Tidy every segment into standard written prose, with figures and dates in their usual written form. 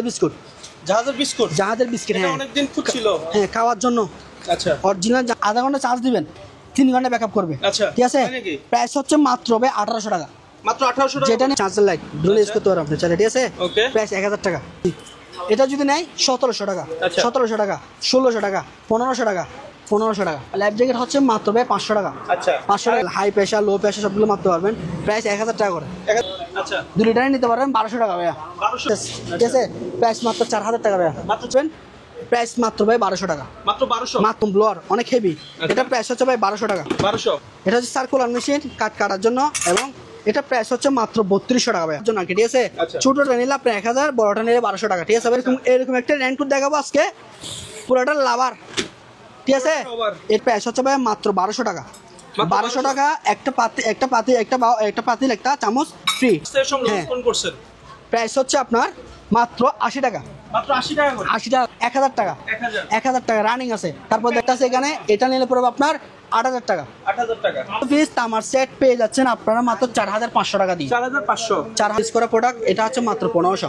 Biscuit, জাহাজের biscuit. হ্যাঁ, অনেকদিন খুঁজছিল। হ্যাঁ, খাওয়ার জন্য। আচ্ছা, অরিজিনাল। আধা ঘন্টা চার্জ দিবেন, 3 ঘন্টা ব্যাকআপ করবে। আচ্ছা, ঠিক আছে। তাই নাকি? প্রাইস হচ্ছে মাত্র 1800 টাকা। মাত্র 1800 টাকা। যেটা নিয়ে চার্জার লাইট ডুয়েল ইউজ করতে পারবেন আপনি চাইলে। ঠিক আছে। ওকে। প্রাইস 1000 টাকা। এটা যদি নেয় 1700 টাকা, আচ্ছা। 1700 টাকা, 1600 টাকা, 1500 টাকা, 1500 টাকা। লাইফ জ্যাকেট হচ্ছে মাত্র 500 টাকা। আচ্ছা, 500 টাকা। হাই প্রেশার, লো প্রেশার সবগুলো মারতে পারবেন। প্রাইস 1000 টাকা করে। আচ্ছা, 2 লিটারে নিতে পারবেন 1200 টাকা ভাইয়া। 1200। ঠিক আছে। প্রাইস মাত্র 4000 টাকা ভাইয়া। মাত্র প্রাইস মাত্র 1200 টাকা। মাত্র 1200। মাত্র ব্লোয়ার অনেক হেভি। এটা প্রাইস হচ্ছে 1200 টাকা। 1200। এটা হচ্ছে সার্কুলার মেশিন, কাটার জন্য। এবং এটা প্রাইস হচ্ছে মাত্র 3200 টাকা ভাই জন্য। ঠিক আছে। আচ্ছা। ছোটটা নিলে আপনি 1000, বড়টা নিলে 1200 টাকা। ঠিক আছে। এরকম একটা র্যাঙ্কুট দেখাবো আজকে, পুরোটা লাভার। ঠিক আছে। এর প্রাইস হচ্ছে ভাই মাত্র 1200 টাকা। 1200 টাকা। একটা পাতিল একটা চামচ ফ্রি। প্রাইস হচ্ছে আপনার মাত্র 80 টাকা। মাত্র 80 টাকা করে। 80 টাকা। 1000 টাকা। 1000 টাকা রানিং আছে। তারপর দেখতেছে এখানে এটা নিলে পড়বে আপনার 8000 টাকা। 8000 টাকা। পিস তামার সেট পেয়ে যাচ্ছেন আপনারা মাত্র 4500 টাকা দিয়ে। 4500। 4 পিস করা প্রোডাক্ট। এটা হচ্ছে মাত্র 1500।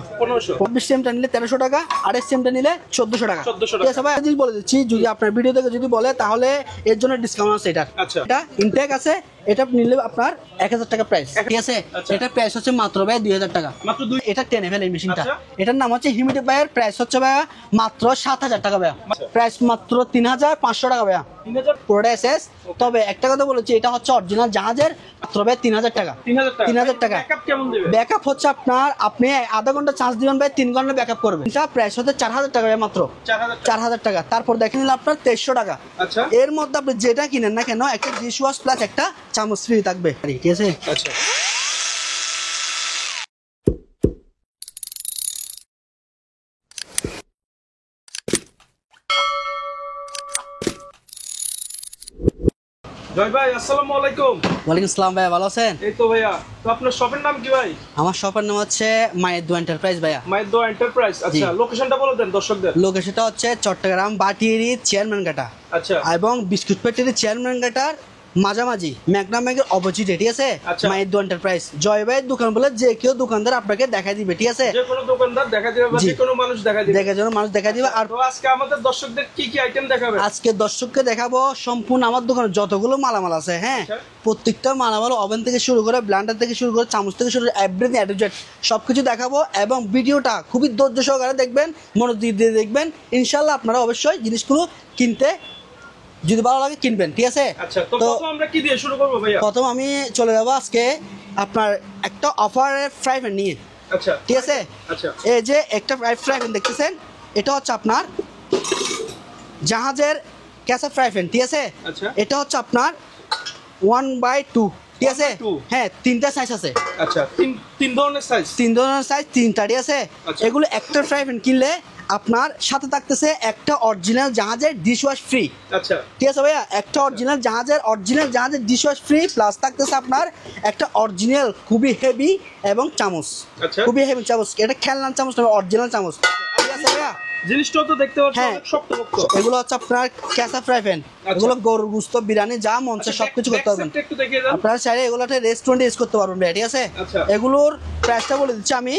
25 সিএমটা নিলে 1300 টাকা, 28 সিএমটা নিলে 1400 টাকা। 1400 টাকা। ঠিক আছে ভাই, আমি বলে দিচ্ছি, যদি আপনার ভিডিও থেকে যদি বলে তাহলে এর জন্য ডিসকাউন্ট আছে। এটা আচ্ছা। এটা ইনটেক আছে। এটা নিলে আপনার 1000 টাকা প্রাইস। ঠিক আছে। আচ্ছা। এটা প্রাইস হচ্ছে মাত্র ভাই 2000 টাকা। মাত্র 2। এটা 10 এমএল এই মেশিনটা। আচ্ছা। এটার নাম হচ্ছে হিউমিডিফায়ার। প্রাইস হচ্ছে ভাই মাত্র 7000 টাকা ভাই। প্রাইস মাত্র 3500 টাকা ভাই। 3000। পুরোটা এসএস। তবে একটা কথা বলেছি, এটা হচ্ছে অরিজিনাল জাহাজের। মাত্র ভাই 3000 টাকা। 3000 টাকা। ব্যাকআপ কেমন দিবে? ব্যাকআপ হচ্ছে আপনার, আপনি আধা ঘন্টা চার্জ দিবেন ভাই, 3 ঘন্টা ব্যাকআপ করবেন। এটা প্রাইস হচ্ছে 4000 টাকা ভাই মাত্র। 4000 টাকা। তারপর দেখে নিলে আপনার 2300 টাকা। আচ্ছা। এর মধ্যে আপনি যেটা কিনেন না কেন, একটা ডিশ ওয়াশ প্লাস একটা চামচ ফ্রি থাকবে। ঠিক আছে। আচ্ছা। জয় ভাই, আসসালামু আলাইকুম। ওয়ালাইকুম আসসালাম ভাই, ভালো আছেন? এই তো ভাইয়া। তো আপনার শপের নাম কি ভাই? আমার শপের নাম হচ্ছে মায়ের দোয়া এন্টারপ্রাইজ ভাইয়া। মায়ের দোয়া এন্টারপ্রাইজ। আচ্ছা, লোকেশনটা বলে দেন দর্শকদের। লোকেশনটা হচ্ছে চট্টগ্রাম বাটিয়ারি চেয়ারম্যান ঘাটা। আচ্ছা। এবং বিস্কুট ফ্যাক্টরি চেয়ারম্যান ঘাটার মাঝামাঝি ম্যাগনাম ব্যাংকের অপোজিটে। ঠিক আছে। আচ্ছা। মায়ের দোয়া এন্টারপ্রাইজ। জয় ভাইয়ের দোকান বলে যে কেউ দোকানদার আপনাকে দেখাই দিবে। ঠিক আছে। যে কোনো দোকানদার দেখা দিবে বা জি। যে কোনো মানুষ দেখা দিবে। দেখার জন্য মানুষ দেখাই দিবে। আর তো আজকে আমাদের দর্শকদের কি কি আইটেম দেখাবে? আজকে দর্শককে দেখাবো সম্পূর্ণ আমার দোকানে যতগুলো মালামাল আছে। হ্যাঁ। আচ্ছা। প্রত্যেকটা মালামাল, ওভেন থেকে শুরু করে, ব্লান্ডার থেকে শুরু করে, চামচ থেকে শুরু করে, এভরিথিং এ টু জেড সবকিছু দেখাবো। এবং ভিডিওটা খুবই ধৈর্য সহকারে দেখবেন, মনোযোগ দিয়ে দেখবেন। ইনশাল্লাহ আপনারা অবশ্যই জিনিসগুলো কিনতে, যদি ভালো লাগে কিনবেন। ঠিক আছে। আচ্ছা, তো প্রথম আমরা কি দিয়ে শুরু করব ভাইয়া? প্রথম আমি চলে যাবো আজকে আপনার একটা অফারের ফ্রাই প্যান নিয়ে। আচ্ছা। ঠিক আছে। আচ্ছা। এই যে একটা ফ্রাই প্যান দেখতেছেন, এটা হচ্ছে আপনার জাহাজের ক্যাসা ফ্রাই প্যান। ঠিক আছে। আচ্ছা। এটা হচ্ছে আপনার 1/2। ঠিক আছে। 1/2 হ্যাঁ, 3টা সাইজ আছে। আচ্ছা, তিন ধরনের সাইজ। 3 ধরনের সাইজ, 3টা। ঠিক আছে। আচ্ছা। এগুলো একটা ফ্রাই প্যান কিনলে আপনার সাথে থাকতেছে একটা অরিজিনাল জাহাজের ডিশ ওয়াশ ফ্রি। আচ্ছা। ঠিক আছে ভাইয়া। একটা অরিজিনাল জাহাজের ডিশ ওয়াশ ফ্রি, প্লাস থাকতেছে আপনার একটা অরিজিনাল খুবই হেভি এবং চামচ। আচ্ছা। খুবই হেভি চামচ। এটা খেলনার চামচ নয়, অরিজিনাল চামচ। ঠিক আছে ভাইয়া। জিনিসটাও তো দেখতে পাচ্ছি হ্যাঁ। অনেক শক্তপোক্ত। এগুলো হচ্ছে আপনার ক্যাসা ফ্রাই প্যান। এগুলো গরুর গুস্ত, বিরিয়ানি যা মন চায় সবকিছু করতে পারবেন। একটু দেখিয়ে দেন। আপনারা চাইলে এগুলোতে রেস্টুরেন্টে ইউজ করতে পারবেন ভাই। ঠিক আছে। আচ্ছা। এগুলোর প্রাইসটা বলে দিচ্ছি আমি,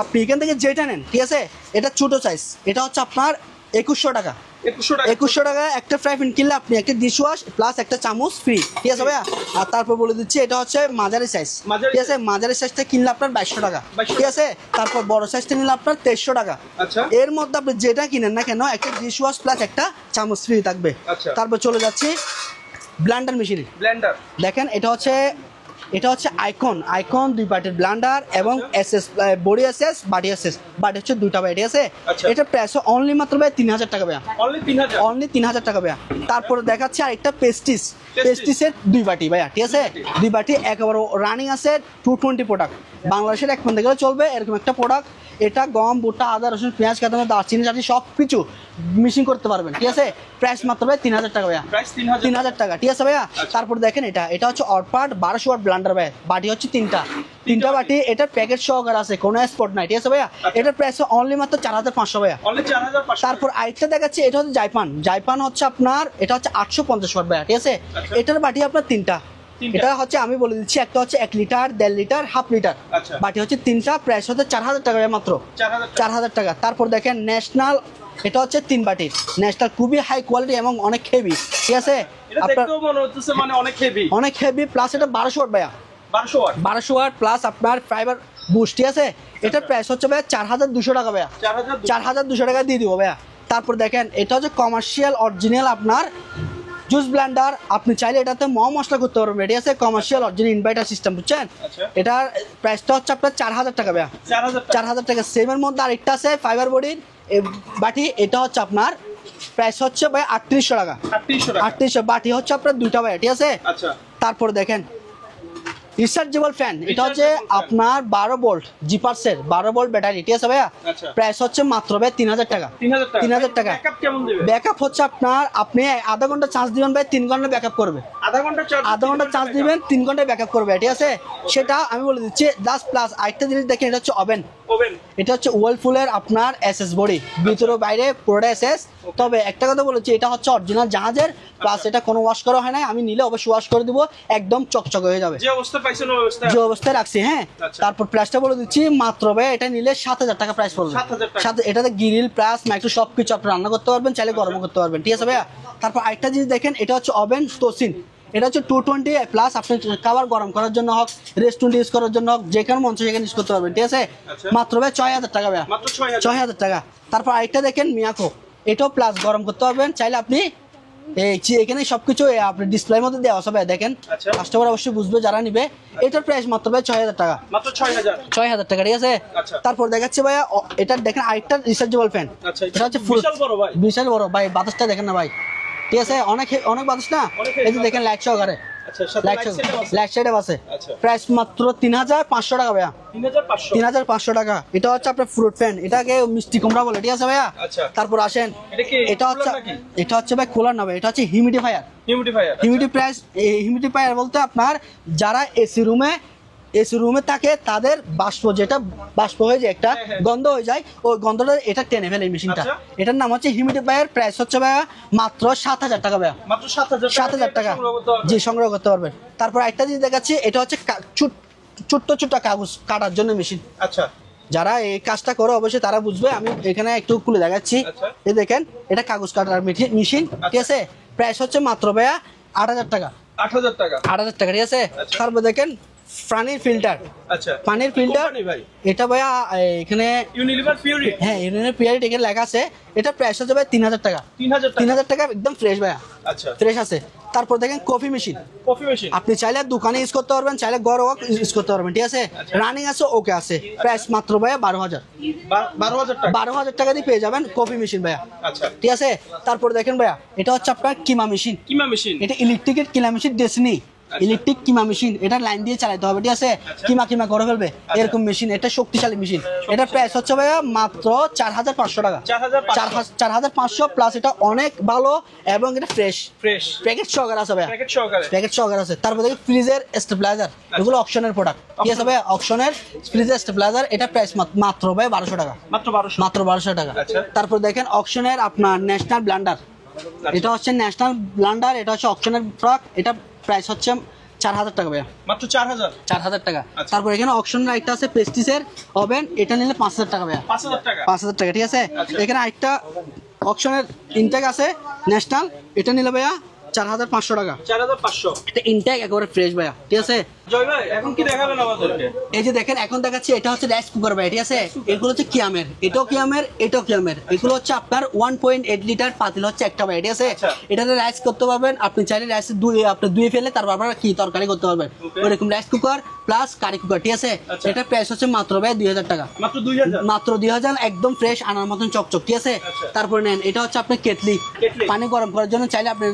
আপনি এখান থেকে যেটা নেন। ঠিক আছে। এটা ছোট সাইজ, এটা হচ্ছে আপনার 2100 টাকা। 2100 টাকা একটা ফ্রাই প্যান কিনলে আপনি একটা ডিশ ওয়াশ প্লাস একটা চামচ ফ্রি। ঠিক আছে ভাইয়া। আর তারপর বলে দিচ্ছি, এটা হচ্ছে মাঝারি সাইজ। ঠিক আছে। মাঝারি সাইজটা কিনলে আপনার 2200 টাকা। ঠিক আছে। তারপর বড় সাইজটা নিলে আপনার 2300 টাকা। আচ্ছা। এর মধ্যে আপনি যেটা কিনেন না কেন, একটা ডিশ ওয়াশ প্লাস একটা চামচ ফ্রি থাকবে। আচ্ছা। তারপর চলে যাচ্ছি ব্লেন্ডার মেশিন। ব্লেন্ডার। দেখেন, এটা হচ্ছে আইকন 2 পার্টের ব্লেন্ডার এবং এসএস বডি এসএস, বাডি এসএস, বাডি হচ্ছে 2টা ভাই। ঠিক আছে। আচ্ছা। এটা প্রাইস অনলি মাত্র ভাই 3000 টাকা ভাই। অনলি 3000। অনলি 3000 টাকা ভাইয়া। তারপরে দেখাচ্ছে আরেকটা পেস্টিসের 2 বাটি ভাইয়া। ঠিক আছে। 2 বাটি একেবারে রানিং আছে, 220 প্রোডাক্ট। বাংলাদেশের এক পর্যন্ত গেলে চলবে এরকম একটা প্রোডাক্ট। এটা গম, ভুট্টা, আদা, রসুন, পেঁয়াজ, কাঁচামরিচ, দারচিনি, চাটনি সব কিছু মিশিং করতে পারবেন। ঠিক আছে। প্রাইস মাত্র ভাই 3000 টাকা ভাইয়া। প্রাইস 3000। 3000 টাকা। ঠিক আছে ভাইয়া। তারপর দেখেন, এটা হচ্ছে অরপাট 1200 ওয়াট ব্লেন্ডার ভাই। বাটি হচ্ছে 3টা বাটি। এটা প্যাকেট সহকারে আছে, কোনো স্পট নাই। ঠিক আছে ভাইয়া। এটার প্রাইস অনলি মাত্র 4500 ভাইয়া। অনলি 4500। তারপর আরেকটা দেখাচ্ছি, এটা হচ্ছে জাইপান হচ্ছে আপনার, এটা হচ্ছে 850 ওয়াট ভাইয়া। ঠিক আছে। এটার বাটি আপনার 3টা। এটা হচ্ছে আমি বলে দিচ্ছি, একটা হচ্ছে 1 লিটার, 1.5 লিটার, হাফ লিটার। আচ্ছা। বাটি হচ্ছে 3টা, প্রাইস হচ্ছে 4000 টাকা মাত্র। 4000 টাকা। তারপর দেখেন ন্যাশনাল, এটা হচ্ছে 3 বাটির ন্যাশনাল, খুবই হাই কোয়ালিটি এবং অনেক হেভি, ঠিক আছে? এটা দেখতেও মনে হচ্ছে মানে অনেক হেভি। অনেক হেভি, প্লাস এটা 1200 ওয়াট ভাইয়া, 1200 ওয়াট। 1200 ওয়াট প্লাস আপনার ফাইবার বুস্ট, ঠিক আছে? এটার প্রাইস হচ্ছে ভাইয়া 4200 টাকা ভাইয়া, 4200 টাকা দিয়ে দিব ভাইয়া। তারপর দেখেন এটা হচ্ছে কমার্শিয়াল অরিজিনাল আপনার জুস ব্লেন্ডার, আপনি চাইলে এটাতে মশলা করতে পারবেন, ঠিক আছে? কমার্শিয়াল অরিজিনাল ইনভার্টার সিস্টেম, বুঝছেন? আচ্ছা। এটার প্রাইসটা হচ্ছে আপনার 4000 টাকা ভাইয়া, 4000 টাকা। সেমের মধ্যে আরেকটা আছে ফাইবার বডির বাটি, এটা হচ্ছে আপনার প্রাইস হচ্ছে ভাই 3800 টাকা। 3800 বাটি হচ্ছে আপনার 2টা ভাইয়া, ঠিক আছে? আচ্ছা। তারপর দেখেন রিচার্জেবল ফ্যান, এটা হচ্ছে আপনার 12 ভোল্ট জিপারসের 12 ভোল্ট ব্যাটারি, ঠিক আছে ভাইয়া? আচ্ছা। প্রাইস হচ্ছে মাত্র ভাই 3000 টাকা। 3000 টাকা। ব্যাকআপ কেমন দিবে? ব্যাকআপ হচ্ছে আপনার, আপনি আধা ঘন্টা চার্জ দিবেন ভাই, 3 ঘন্টা ব্যাকআপ করবে। আধা ঘন্টা চার্জ দিবেন, 3 ঘন্টায় ব্যাকআপ করবে, ঠিক আছে? সেটা আমি বলে দিচ্ছি। দাস প্লাস আরেকটা জিনিস দেখেন, এটা হচ্ছে ওভেন। এটা হচ্ছে ওয়ালফুলের আপনার এসএস বডি, ভিতরে বাইরে পুরোটা এসএস। তবে একটা কথা বলেছি, এটা হচ্ছে অরিজিনাল জাহাজের, প্লাস এটা কোনো ওয়াশ করা হয় না। আমি নিলে অবশ্যই ওয়াশ করে দিব, একদম চকচকে হয়ে যাবে। যে অবস্থা পাইছেন ওই অবস্থা, যে অবস্থায় রাখছি, হ্যাঁ। তারপর প্রাইসটা বলে দিচ্ছি, মাত্র ভাই এটা নিলে 7000 টাকা প্রাইস পড়বে। 7000 টাকা। সাথে এটাতে গ্রিল প্লাস মাইক্রো সবকিছু আপনি রান্না করতে পারবেন, চাইলে গরম করতে পারবেন, ঠিক আছে ভাইয়া? তারপর আরেকটা জিনিস দেখেন, এটা হচ্ছে ওভেন তোসিন, এটা হচ্ছে 220 প্লাস, আপনি খাবার গরম করার জন্য হোক, রেস্টুরেন্ট ইউজ করার জন্য হোক, যেখানে মন চায় সেখানে ইউজ করতে পারবেন, ঠিক আছে? মাত্র ভাই 6000 টাকা ভাইয়া, মাত্র 6000 টাকা। তারপর আরেকটা দেখেন মিয়াকো, এটাও প্লাস গরম করতে পারবেন, চাইলে আপনি এখানে সবকিছু আপনি ডিসপ্লের মধ্যে দেওয়া আছে ভাই, দেখেন। কাস্টমার অবশ্যই বুঝবে যারা নিবে। এটার প্রাইস মাত্র ভাই 6000 টাকা, মাত্র 6000 টাকা, ঠিক আছে? তারপর দেখাচ্ছি ভাইয়া এটা দেখেন আরেকটা রিচার্জেবল ফ্যান, এটা হচ্ছে ফুল বিশাল বড় ভাই, বাতাসটা দেখেন না ভাই, ঠিক আছে? অনেক বাতাস না, এই যে দেখেন লাইট সহকারে, লাইট সেটআপ আছে। প্রাইস মাত্র 3500 টাকা ভাইয়া, 3500 টাকা। এটা হচ্ছে আপনার ফ্রুট ফ্যান, এটাকে মিষ্টি কুমড়া বলে, ঠিক আছে ভাইয়া? তারপর আসেন, এটা হচ্ছে ভাই কুলার না ভাই, এটা হচ্ছে হিউমিডিফায়ার। হিউমিডিফায়ার বলতে আপনার যারা এসি রুমে থাকে তাদের বাষ্প হয়ে যায়, একটা গন্ধ হয়ে যায়, ওই গন্ধটা এটা টেনে ফেলে এই মেশিনটা। এটার নাম হচ্ছে হিউমিডিফায়ার। প্রাইস হচ্ছে ভাইয়া মাত্র 7000 টাকা ভাইয়া, মাত্র 7000 টাকা, জি, সংগ্রহ করতে পারবেন। তারপর একটা জিনিস দেখাচ্ছি, এটা হচ্ছে ছোট্ট কাগজ কাটার জন্য মেশিন। আচ্ছা। যারা এই কাজটা করে অবশ্যই তারা বুঝবে, আমি এখানে একটু খুলে দেখাচ্ছি। এই দেখেন, এটা কাগজ কাটার মেশিন, ঠিক আছে? প্রাইস হচ্ছে মাত্র ভাইয়া 8000 টাকা, 8000 টাকা, ঠিক আছে? তারপর দেখেন পানির ফিল্টার, পানির ফিল্টার, এটা ভাইয়া এখানে ইউনিলিভার পিউরিটি, হ্যাঁ ইউনিলিভার পিউরিটি এখানে লেখা আছে। এটা প্রাইস হচ্ছে ভাই 3000 টাকা, 3000 টাকা, একদম ফ্রেশ ভাইয়া, আচ্ছা, ফ্রেশ আছে। তারপর দেখেন কফি মেশিন, আপনি চাইলে দোকানে ইউজ করতে পারবেন, চাইলে ঘরে ইউজ করতে পারবেন, ঠিক আছে? রানিং আছে, ওকে আছে। প্রাইস মাত্র ভাইয়া 12000 টাকা দিয়ে পেয়ে যাবেন কফি মেশিন ভাইয়া, ঠিক আছে? তারপর দেখেন ভাইয়া, এটা হচ্ছে আপনার কিমা মেশিন, এটা ইলেকট্রিকের কিমা মেশিন, ডেসনি ইলেকট্রিক কিমা মেশিন। এটা লাইন দিয়ে চালাতে হবে, ঠিক আছে? কিমা করে ফেলবে এরকম মেশিন, এটা শক্তিশালী মেশিন। এটা প্রাইস হচ্ছে ভাইয়া মাত্র 4500 টাকা, 4500 প্লাস। এটা অনেক ভালো এবং এটা ফ্রেশ প্যাকেট সহকারে আছে ভাইয়া, প্যাকেট সহকারে আছে। তারপর দেখি ফ্রিজের স্টেবিলাইজার, এগুলো অকশনের প্রোডাক্ট, ঠিক আছে ভাইয়া? অকশনের ফ্রিজের স্টেবিলাইজার, এটা প্রাইস মাত্র ভাই 1200 টাকা, মাত্র 1200 টাকা। তারপর দেখেন অকশনের আপনার ন্যাশনাল ব্লেন্ডার, এটা হচ্ছে ন্যাশনাল ব্লেন্ডার, এটা হচ্ছে অকশনের প্রোডাক্ট। এটা প্রাইস হচ্ছে 4000 টাকা ভাইয়া, মাত্র 4000 টাকা। তারপর এখানে অকশনের একটা আছে পেস্টিসের ওভেন, এটা নিলে 5000 টাকা ভাইয়া, 5000 টাকা, ঠিক আছে? এখানে আরেকটা অকশনের ইনটেক আছে ন্যাশনাল, এটা নিলে ভাইয়া 4500 টাকা, 4500। এটা ইনটেক একেবারে ফ্রেশ ভাইয়া, ঠিক আছে? জয় ভাই, এখন কি দেখাবেন আমাদেরকে? এই যে দেখেন, এখন দেখাচ্ছি, এটা হচ্ছে রাইস কুকার ভাই, ঠিক আছে? এগুলো হচ্ছে কিয়ামের, এটাও কিয়ামের। এগুলো হচ্ছে আপনার 1.8 লিটার পাতিল হচ্ছে একটা ভাই, ঠিক আছে? এটাতে রাইস করতে পারবেন, আপনি চাইলে রাইস ধুয়ে ফেলে তারপর আপনারা কি তরকারি করতে পারবেন, ওরকম rice cooker plus curry cooker, ঠিক আছে? এটা প্রাইস হচ্ছে মাত্র ভাই 2000 টাকা, মাত্র 2000, একদম ফ্রেশ আনার মতন চকচক, ঠিক আছে? তারপরে নেন, এটা হচ্ছে আপনার কেটলি, পানি গরম করার জন্য চাইলে আপনি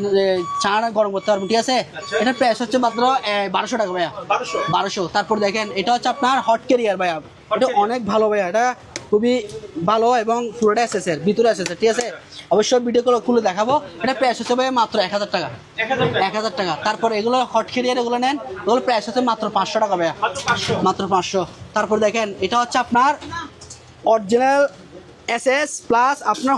চা গরম করতে পারবেন, ঠিক আছে? এটা প্রাইস হচ্ছে মাত্র 1200 টাকা ভাইয়া, 1200। তারপর দেখেন, এটা হচ্ছে আপনার হট ক্যারিয়ার ভাইয়া, এটা অনেক ভালো ভাইয়া, এটা খুবই ভালো এবং পুরোটা এসেছে, ভিতরে এসেছে, ঠিক আছে? অবশ্যই ভিডিও খুলে দেখাবো। এটা প্রাইস হচ্ছে ভাইয়া মাত্র 1000 টাকা, 1000 টাকা। তারপর এগুলো হট ক্যারিয়ার, এগুলো নেন, এগুলো প্রাইস হচ্ছে মাত্র 500 টাকা ভাইয়া, মাত্র 500। তারপর দেখেন, এটা হচ্ছে আপনার অরিজিনাল এসএস প্লাস আপনার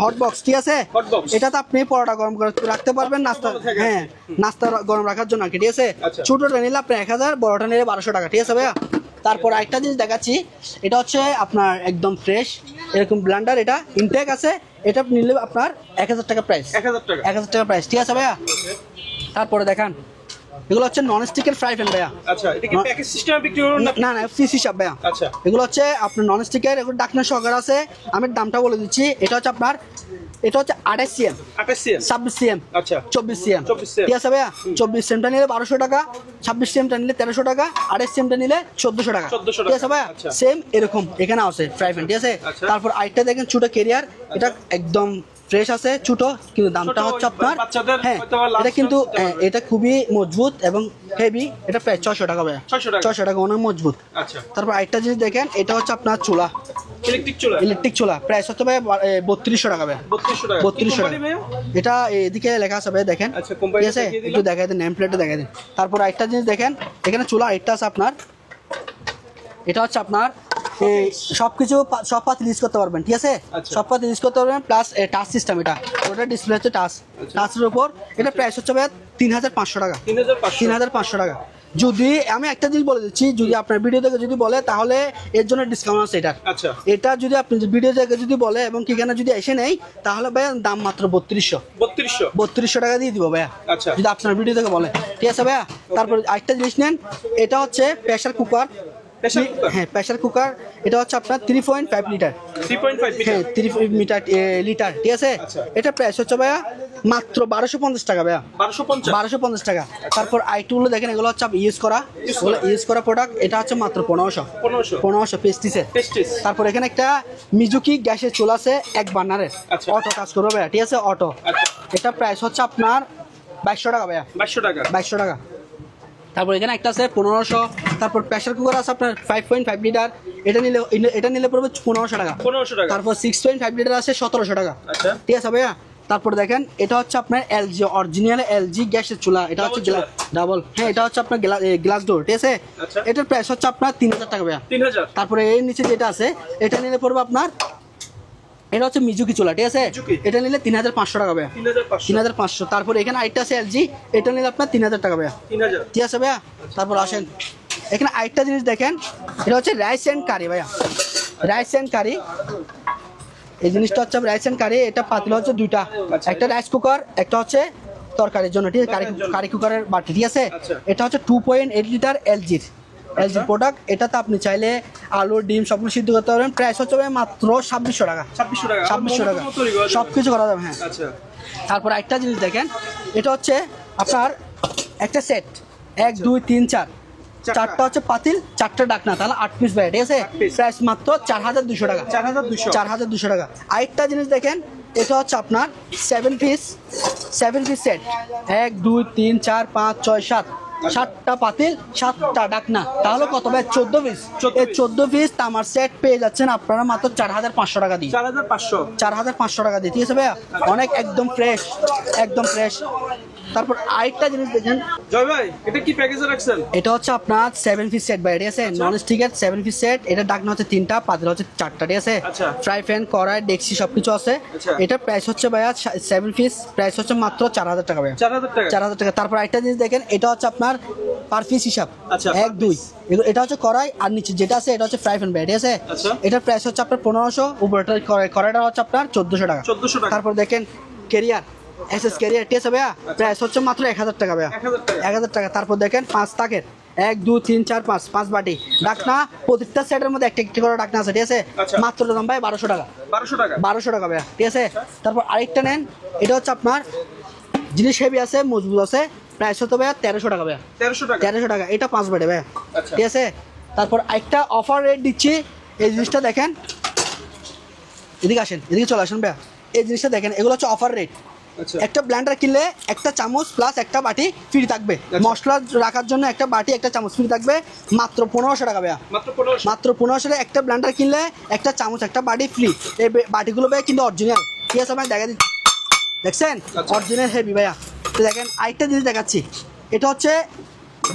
হট বক্স, ঠিক আছে? Hot box. এটাতে আপনি পরোটা গরম করে রাখতে পারবেন, নাস্তা, হ্যাঁ নাস্তা গরম রাখার জন্য আর কি, ঠিক আছে? আচ্ছা। ছোটটা নিলে আপনি 1000, বড়টা নিলে 1200 টাকা, ঠিক আছে ভাইয়া? তারপর আরেকটা জিনিস দেখাচ্ছি, এটা হচ্ছে আপনার একদম ফ্রেশ এরকম ব্লেন্ডার, এটা ইনটেক আছে, এটা নিলে আপনার 1000 টাকা প্রাইস, 1000 টাকা। 1000 টাকা প্রাইস, ঠিক আছে ভাইয়া? তারপরে দেখান, এগুলো হচ্ছে নন স্টিকের ফ্রাই প্যান ভাইয়া। আচ্ছা, এটা কি প্যাকেজ সিস্টেমে বিক্রি করুন না? না না, পিস হিসাব ভাইয়া। আচ্ছা। এগুলো হচ্ছে আপনার নন স্টিকের, এগুলো ডাকনা সহকারে আছে, আমি দামটা বলে দিচ্ছি। এটা হচ্ছে আপনার, এটা হচ্ছে 28 সিএম, 28 সিএম। 26 সিএম, আচ্ছা। 24 সিএম, 24 CM ঠিক আছে ভাইয়া? 24 সিএমটা নিলে 1200 টাকা, 26 সিএমটা নিলে 1300 টাকা, 28 সিএমটা নিলে 1400 টাকা, 1400 ঠিক আছে ভাইয়া? আচ্ছা। সেম এরকম এখানে আছে ফ্রাই প্যান, ঠিক আছে? আচ্ছা। তারপর আরেকটা দেখেন ছোট ক্যারিয়ার, এটা একদম ফ্রেশ আছে, ছোট, কিন্তু দামটা ছোট, হচ্ছে আপনার, বাচ্চাদের হ্যাঁ হয়তো বা lunch এটা কিন্তু দিতে পারবে। এটা খুবই মজবুত এবং হেভি, এটা প্রায় 600 টাকা ভাইয়া। 600 টাকা। 600 টাকা, অনেক মজবুত। আচ্ছা। তারপর আরেকটা জিনিস দেখেন, এটা হচ্ছে আপনার চুলা, ইলেকট্রিক চুলা। ইলেকট্রিক চুলা, প্রাইস হচ্ছে ভাই 3200 টাকা ভাই। 3200 টাকা। 3200 টাকা। এটা এদিকে লেখা আছে ভাই, দেখেন, আচ্ছা, কোম্পানি ঠিক আছে? দেখিয়ে দিলাম। একটু দেখাই দেন, নেম প্লেটে দেখাই দেন। তারপর আরেকটা জিনিস দেখেন, এখানে চুলা আরেকটা আছে আপনার, এটা হচ্ছে আপনার এই সবকিছু সব পাত ইউজ করতে পারবেন, ঠিক আছে? আচ্ছা। সব পাত ইউজ করতে পারবেন, প্লাস টাচ সিস্টেম, এটা ওটা ডিসপ্লে হচ্ছে টাচ, টাচের উপর। এটা প্রাইস হচ্ছে ভাই 3500 টাকা, 3500। 3500 টাকা। যদি আমি একটা জিনিস বলে দিচ্ছি, যদি আপনার ভিডিও থেকে যদি বলে, তাহলে এর জন্য ডিসকাউন্ট আছে এটা। আচ্ছা। এটা যদি আপনি ভিডিও থেকে যদি বলে এবং ঠিকানা যদি এসে নেই, তাহলে ভাইয়া দাম মাত্র 3200 3200 টাকা দিয়ে দিব ভাইয়া, আচ্ছা। যদি আপনার ভিডিও থেকে বলে, ঠিক আছে ভাইয়া? তারপর আরেকটা জিনিস নেন, এটা হচ্ছে প্রেসার কুকার, প্রেসার কুকার। হ্যাঁ প্রেসার কুকার, এটা হচ্ছে আপনার 3.5 লিটার, 3.5 হ্যাঁ মিটার। 3 লিটার, ঠিক আছে? আচ্ছা। এটা প্রাইস হচ্ছে ভাইয়া মাত্র 1250 টাকা ভাইয়া, 1250। 1250 টাকা। তারপর আইটুগুলো দেখেন, এগুলো হচ্ছে ইউজ করা প্রোডাক্ট, এটা হচ্ছে মাত্র 1500 পেস্টিসের। Prestige। তারপর এখানে একটা মিজুকি গ্যাসের চুলা আছে, এক বার্নারের, আচ্ছা। অটো কাজ করবে ভাইয়া, ঠিক আছে? অটো, আচ্ছা। এটা প্রাইস হচ্ছে আপনার 2200 টাকা ভাইয়া, 2200 টাকা। 2200 টাকা। তারপর এখানে একটা আছে 1500। তারপর প্রেসার কুকার আছে আপনার 5.5 লিটার, এটা নিলে পড়বে 1500 টাকা। 1500 টাকা। তারপর 6.5 লিটার আছে 1700 টাকা, আচ্ছা। ঠিক আছে ভাইয়া? তারপর দেখেন, এটা হচ্ছে আপনার এলজি অরিজিনাল এলজি গ্যাসের চুলা, এটা হচ্ছে চুলা। ডাবল, হ্যাঁ এটা হচ্ছে আপনার গ্লাস ডোর, ঠিক আছে? আচ্ছা। এটার প্রাইস হচ্ছে আপনার 3000 টাকা ভাইয়া। 3000। তারপরে এর নিচে যেটা আছে, এটা নিলে পড়বে আপনার, এটা হচ্ছে মিজুকি চুলা, ঠিক আছে? মিজুকি। এটা নিলে 3500 টাকা ভাইয়া, 3500। 3500। তারপর এখানে আরেকটা আছে এলজি, এটা নিলে আপনার 3000 টাকা ভাইয়া, 3000। ঠিক আছে ভাইয়া? তারপর আসেন, এখানে আরেকটা জিনিস দেখেন, এটা হচ্ছে রাইস অ্যান্ড কারি ভাইয়া, রাইস অ্যান্ড কারি। এই জিনিসটা হচ্ছে রাইস অ্যান্ড কারি, এটা পাতিল হচ্ছে দুইটা, আচ্ছা। একটা রাইস কুকার, একটা হচ্ছে তরকারির জন্য, ঠিক আছে? কারি কুকারের বাটি, ঠিক আছে? আচ্ছা। এটা হচ্ছে 2.8 লিটার এলজির প্রোডাক্ট। এটাতে আপনি চাইলে আলু ডিম সবগুলো সিদ্ধ করতে পারবেন। প্রাইস হচ্ছে ভাই মাত্র 2600 টাকা, 2600 টাকা। 2600 টাকা, সব কিছু করা যাবে, হ্যাঁ। আচ্ছা। তারপর একটা জিনিস দেখেন, এটা হচ্ছে আপনার একটা সেট 1 2 3 4, চারটা হচ্ছে পাতিল, চারটা ডাকনা, তাহলে 8 পিস ভাই, ঠিক আছে? 8 piece। প্রাইস মাত্র 4200 টাকা, 4200। 4200 টাকা। আরেকটা জিনিস দেখেন, এটা হচ্ছে আপনার 7 পিস সেট, 1 2 3 4 5 6 7, 7টা পাতিল, 7টা ডাকনা, তাহলে কত ভাই? 14 পিস। 14 এই 14 পিস তামার সেট পেয়ে যাচ্ছেন আপনারা মাত্র 4500 টাকা দিয়ে, 4500। 4500 টাকা দিয়ে, ঠিক আছে ভাইয়া? অনেক একদম ফ্রেশ, একদম ফ্রেশ। তারপর আরেকটা জিনিস দেখেন, জয় ভাই, এটা কি প্যাকেজে রাখছেন? এটা হচ্ছে আপনার 7 পিস সেট ভাই, ঠিক আছে? নন স্টিকের 7 পিস সেট, এটা ডাকনা হচ্ছে 3টা, পাতিল হচ্ছে 4টা, ঠিক আছে? আচ্ছা। ফ্রাই প্যান, কড়াই, ডেক্সি সবকিছু আছে। আচ্ছা। এটা প্রাইস হচ্ছে ভাইয়া 7 পিস, প্রাইস হচ্ছে মাত্র 4000 টাকা ভাইয়া, 4000 টাকা। 4000 টাকা। তারপর আরেকটা জিনিস দেখেন, এটা হচ্ছে আপনার পার পিস হিসাব, আচ্ছা, 1 2, এটা হচ্ছে কড়াই, আর নিচে যেটা আছে এটা হচ্ছে ফ্রাই প্যান ভাই, ঠিক আছে? আচ্ছা। এটার প্রাইস হচ্ছে আপনার 1500, উপরটা কড়াইটা হচ্ছে আপনার 1400 টাকা। 1400 টাকা। তারপর দেখেন ক্যারিয়ার, এসএস ক্যারিয়ার, ঠিক আছে ভাইয়া? প্রাইস হচ্ছে মাত্র 1000 টাকা ভাইয়া, 1000 টাকা। 1000 টাকা। তারপর দেখেন 5 তাকের 1 2 3 4 5 বাটি ডাকনা, প্রত্যেকটা সেটের মধ্যে একটা একটা করে ডাকনা আছে, ঠিক আছে? আচ্ছা। মাত্র দাম ভাই 1200 টাকা, 1200 টাকা। 1200 টাকা ভাইয়া, ঠিক আছে? তারপর আরেকটা নেন, এটা হচ্ছে আপনার জিনিস হেভি আছে, মজবুত আছে, প্রাইস হতো ভাইয়া 1300 টাকা ভাইয়া, 1300 টাকা। 1300 টাকা। এটা 5 বাটি ভাইয়া, আচ্ছা। ঠিক আছে? তারপর একটা অফার রেট দিচ্ছি, এই জিনিসটা দেখেন, এদিকে আসেন, এদিকে চলে আসেন ভাইয়া, এই জিনিসটা দেখেন, এগুলো হচ্ছে অফার রেট। আচ্ছা। একটা ব্লেন্ডার কিনলে একটা চামচ প্লাস একটা বাটি ফ্রি থাকবে, মশলা রাখার জন্য একটা বাটি একটা চামচ ফ্রি থাকবে, মাত্র 1500 টাকা ভাইয়া, মাত্র 1500। মাত্র 1500 টাকা। একটা ব্লেন্ডার কিনলে একটা চামচ একটা বাটি ফ্রি। এই বাটিগুলো ভাই কিন্তু অরিজিনাল, ঠিক আছে? ভাই দেখা দিচ্ছি, দেখছেন? আচ্ছা। অরিজিনাল হেভি ভাইয়া। তো দেখেন আরেকটা জিনিস দেখাচ্ছি, এটা হচ্ছে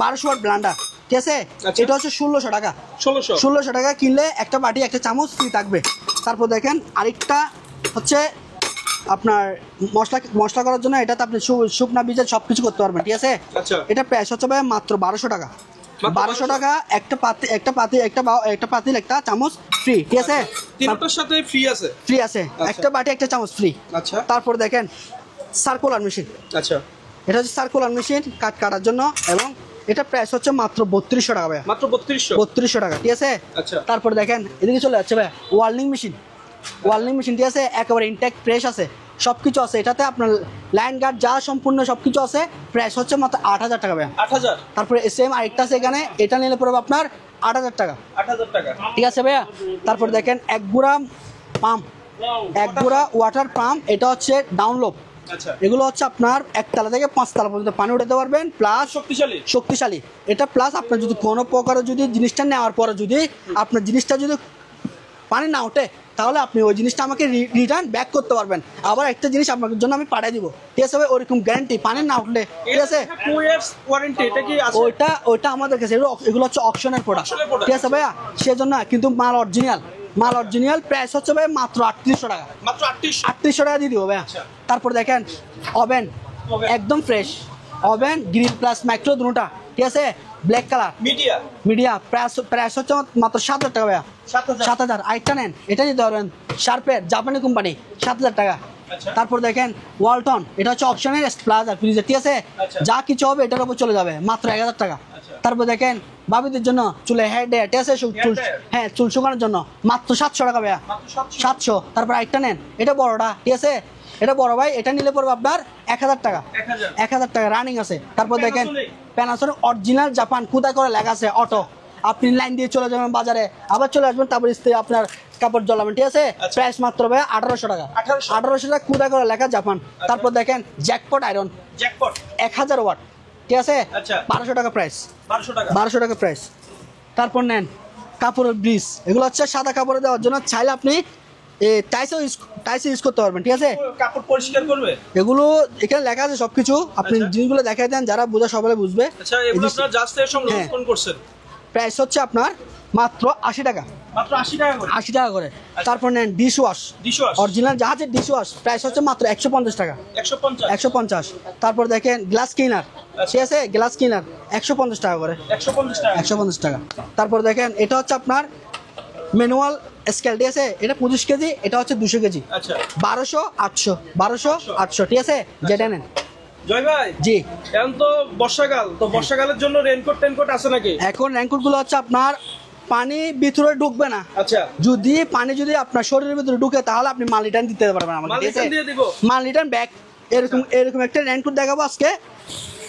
1200 ওয়াট ব্লেন্ডার, ঠিক আছে? আচ্ছা। এটা হচ্ছে 1600 টাকা, 1600। 1600 টাকা কিনলে একটা বাটি একটা চামচ ফ্রি থাকবে, তারপর দেখেন আরেকটা হচ্ছে আপনার মশলা করার জন্য এটাতে আপনি শুকনা বীজের সব কিছু করতে পারবেন, ঠিক আছে। আচ্ছা। এটা প্রাইস হচ্ছে ভাই মাত্র 1200 টাকা। 1200 টাকা একটা পাতিল একটা চামচ ফ্রি, ঠিক আছে। তিনটার সাথে ফ্রি আছে? ফ্রি আছে, একটা বাটি একটা চামচ ফ্রি। আচ্ছা। তারপর দেখেন সার্কুলার মেশিন। আচ্ছা। এটা হচ্ছে সার্কুলার মেশিন কাটার জন্য, এবং এটা প্রাইস হচ্ছে মাত্র 3200 টাকা ভাই। মাত্র 3200 টাকা, ঠিক আছে। আচ্ছা। তারপর দেখেন এদিকে চলে যাচ্ছে ভাই ওয়ার্নিং মেশিন, ঠিক আছে। একেবারে ইনটেক্ট ফ্রেশ আছে, সব কিছু আছে এটাতে। আপনার লাইন গার্ড যা সম্পূর্ণ সব কিছু আছে। প্রাইস হচ্ছে মাত্র 8000 টাকা ভাই। 8000। তারপরে সেম আরেকটা আছে এখানে, এটা নিলে পড়বে আপনার 8000 টাকা। 8000 টাকা, ঠিক আছে ভাইয়া। তারপর দেখেন এক গুড়া ওয়াটার পাম্প, এটা হচ্ছে ডাউনলোড। আচ্ছা। এগুলো হচ্ছে আপনার 1 তলা থেকে 5 তলা পর্যন্ত পানি উঠাতে পারবেন, প্লাস শক্তিশালী এটা। প্লাস আপনার যদি কোনো প্রকার যদি জিনিসটা নেওয়ার পরে যদি আপনার জিনিসটা যদি পানি না ওঠে, তাহলে আপনি ওই জিনিসটা আমাকে রিটার্ন ব্যাক করতে পারবেন। আবার একটা জিনিস আপনার জন্য আমি পাঠিয়ে দিব, ঠিক আছে ভাই। ওরকম গ্যারান্টি, পানি না উঠলে, ঠিক আছে। 2 ইয়ার্স ওয়ারেন্টি, এটা কি আছে? ওইটা আমাদের কাছে, এগুলো হচ্ছে অকশনের প্রোডাক্ট, ঠিক আছে ভাইয়া। সেজন্য কিন্তু মাল অরিজিনাল। প্রাইস হচ্ছে ভাই মাত্র 3800 টাকা। মাত্র 3800 টাকা দিয়ে দিব ভাইয়া। তারপর দেখেন ওভেন একদম fresh oven, grill plus micro দুটোটা, ঠিক আছে। ব্ল্যাক কালার মিডিয়া প্রাইস হচ্ছে মাত্র 7000 টাকা ভাইয়া। 7000। আরেকটা নেন, এটা নিতে পারবেন শার্পের, জাপানি কোম্পানি, 7000 টাকা। তারপর দেখেন ওয়ালটন, এটা হচ্ছে অপশনের প্লাস আর ফ্রিজের, ঠিক আছে। যা কিছু হবে এটার উপর চলে যাবে, মাত্র 1000 টাকা। তারপর দেখেন বাবিদের জন্য চুলে হেয়ার ড্রায়ার, ঠিক আছে। চুল শুকানোর জন্য মাত্র 700 টাকা ভাইয়া। 700। তারপর আরেকটা নেন, এটা বড়টা, ঠিক আছে। এটা বড় ভাই, এটা নিলে পড়বে আপনার 1000 টাকা। 1000 টাকা রানিং আছে। তারপর দেখেন প্যানাসোনিক অরিজিনাল জাপান, কোথায় করে লেখা আছে অটো। আপনি লাইন দিয়ে চলে যাবেন বাজারে, আবার চলে আসবেন, তারপর আপনার কাপড় জ্বলাবেন, ঠিক আছে। প্রাইস মাত্র ভাই 1800 টাকা। 1800 টাকা, কোথায় করে লেখা জাপান। তারপর দেখেন জ্যাকপট আয়রন 1000 ওয়াট, ঠিক আছে। 1200 টাকা প্রাইস। 1200 টাকা প্রাইস। তারপর নেন কাপড়ের ব্রিজ, এগুলো হচ্ছে সাদা কাপড়ে দেওয়ার জন্য। চাইলে আপনি টাইসও ইউজ করতে পারবেন, ঠিক আছে। কাপড় পরিষ্কার করবে এগুলো এখানে লেখা আছে সবকিছু। আপনি জিনিসগুলো দেখাই দেন, যারা বোঝা সবাই বুঝবে। আচ্ছা, এগুলো আপনারা জাস্ট থেকে সংরক্ষণ করছেন। প্রাইস হচ্ছে আপনার মাত্র 80 টাকা। মাত্র 80 টাকা করে। 80 টাকা করে। তারপর নেন ডিশ ওয়াশ অরিজিনাল জাহাজের ডিশ ওয়াশ, প্রাইস হচ্ছে মাত্র 150 টাকা। 150। তারপর দেখেন গ্লাস ক্লিনার, ঠিক আছে। গ্লাস ক্লিনার 150 টাকা করে। 150 টাকা। তারপর দেখেন এটা হচ্ছে আপনার ম্যানুয়াল স্কেল, ঠিক আছে। এটা 25 কেজি, এটা হচ্ছে 200 কেজি। 1200 800, ঠিক আছে। যেটা নেন। জয় ভাই, জি। এখন তো বর্ষাকাল, তো বর্ষাকালের জন্য রেনকোট আছে নাকি? এখন রেনকোট গুলো হচ্ছে আপনার পানি ভিতরে ঢুকবে না। আচ্ছা। যদি পানি আপনার শরীরের ভিতরে ঢুকে, তাহলে আপনি মাল রিটার্ন দিতে পারবেন আমাকে, ঠিক আছে। মাল রিটার্ন ব্যাক। এরকম একটা রেনকোট দেখাবো আজকে,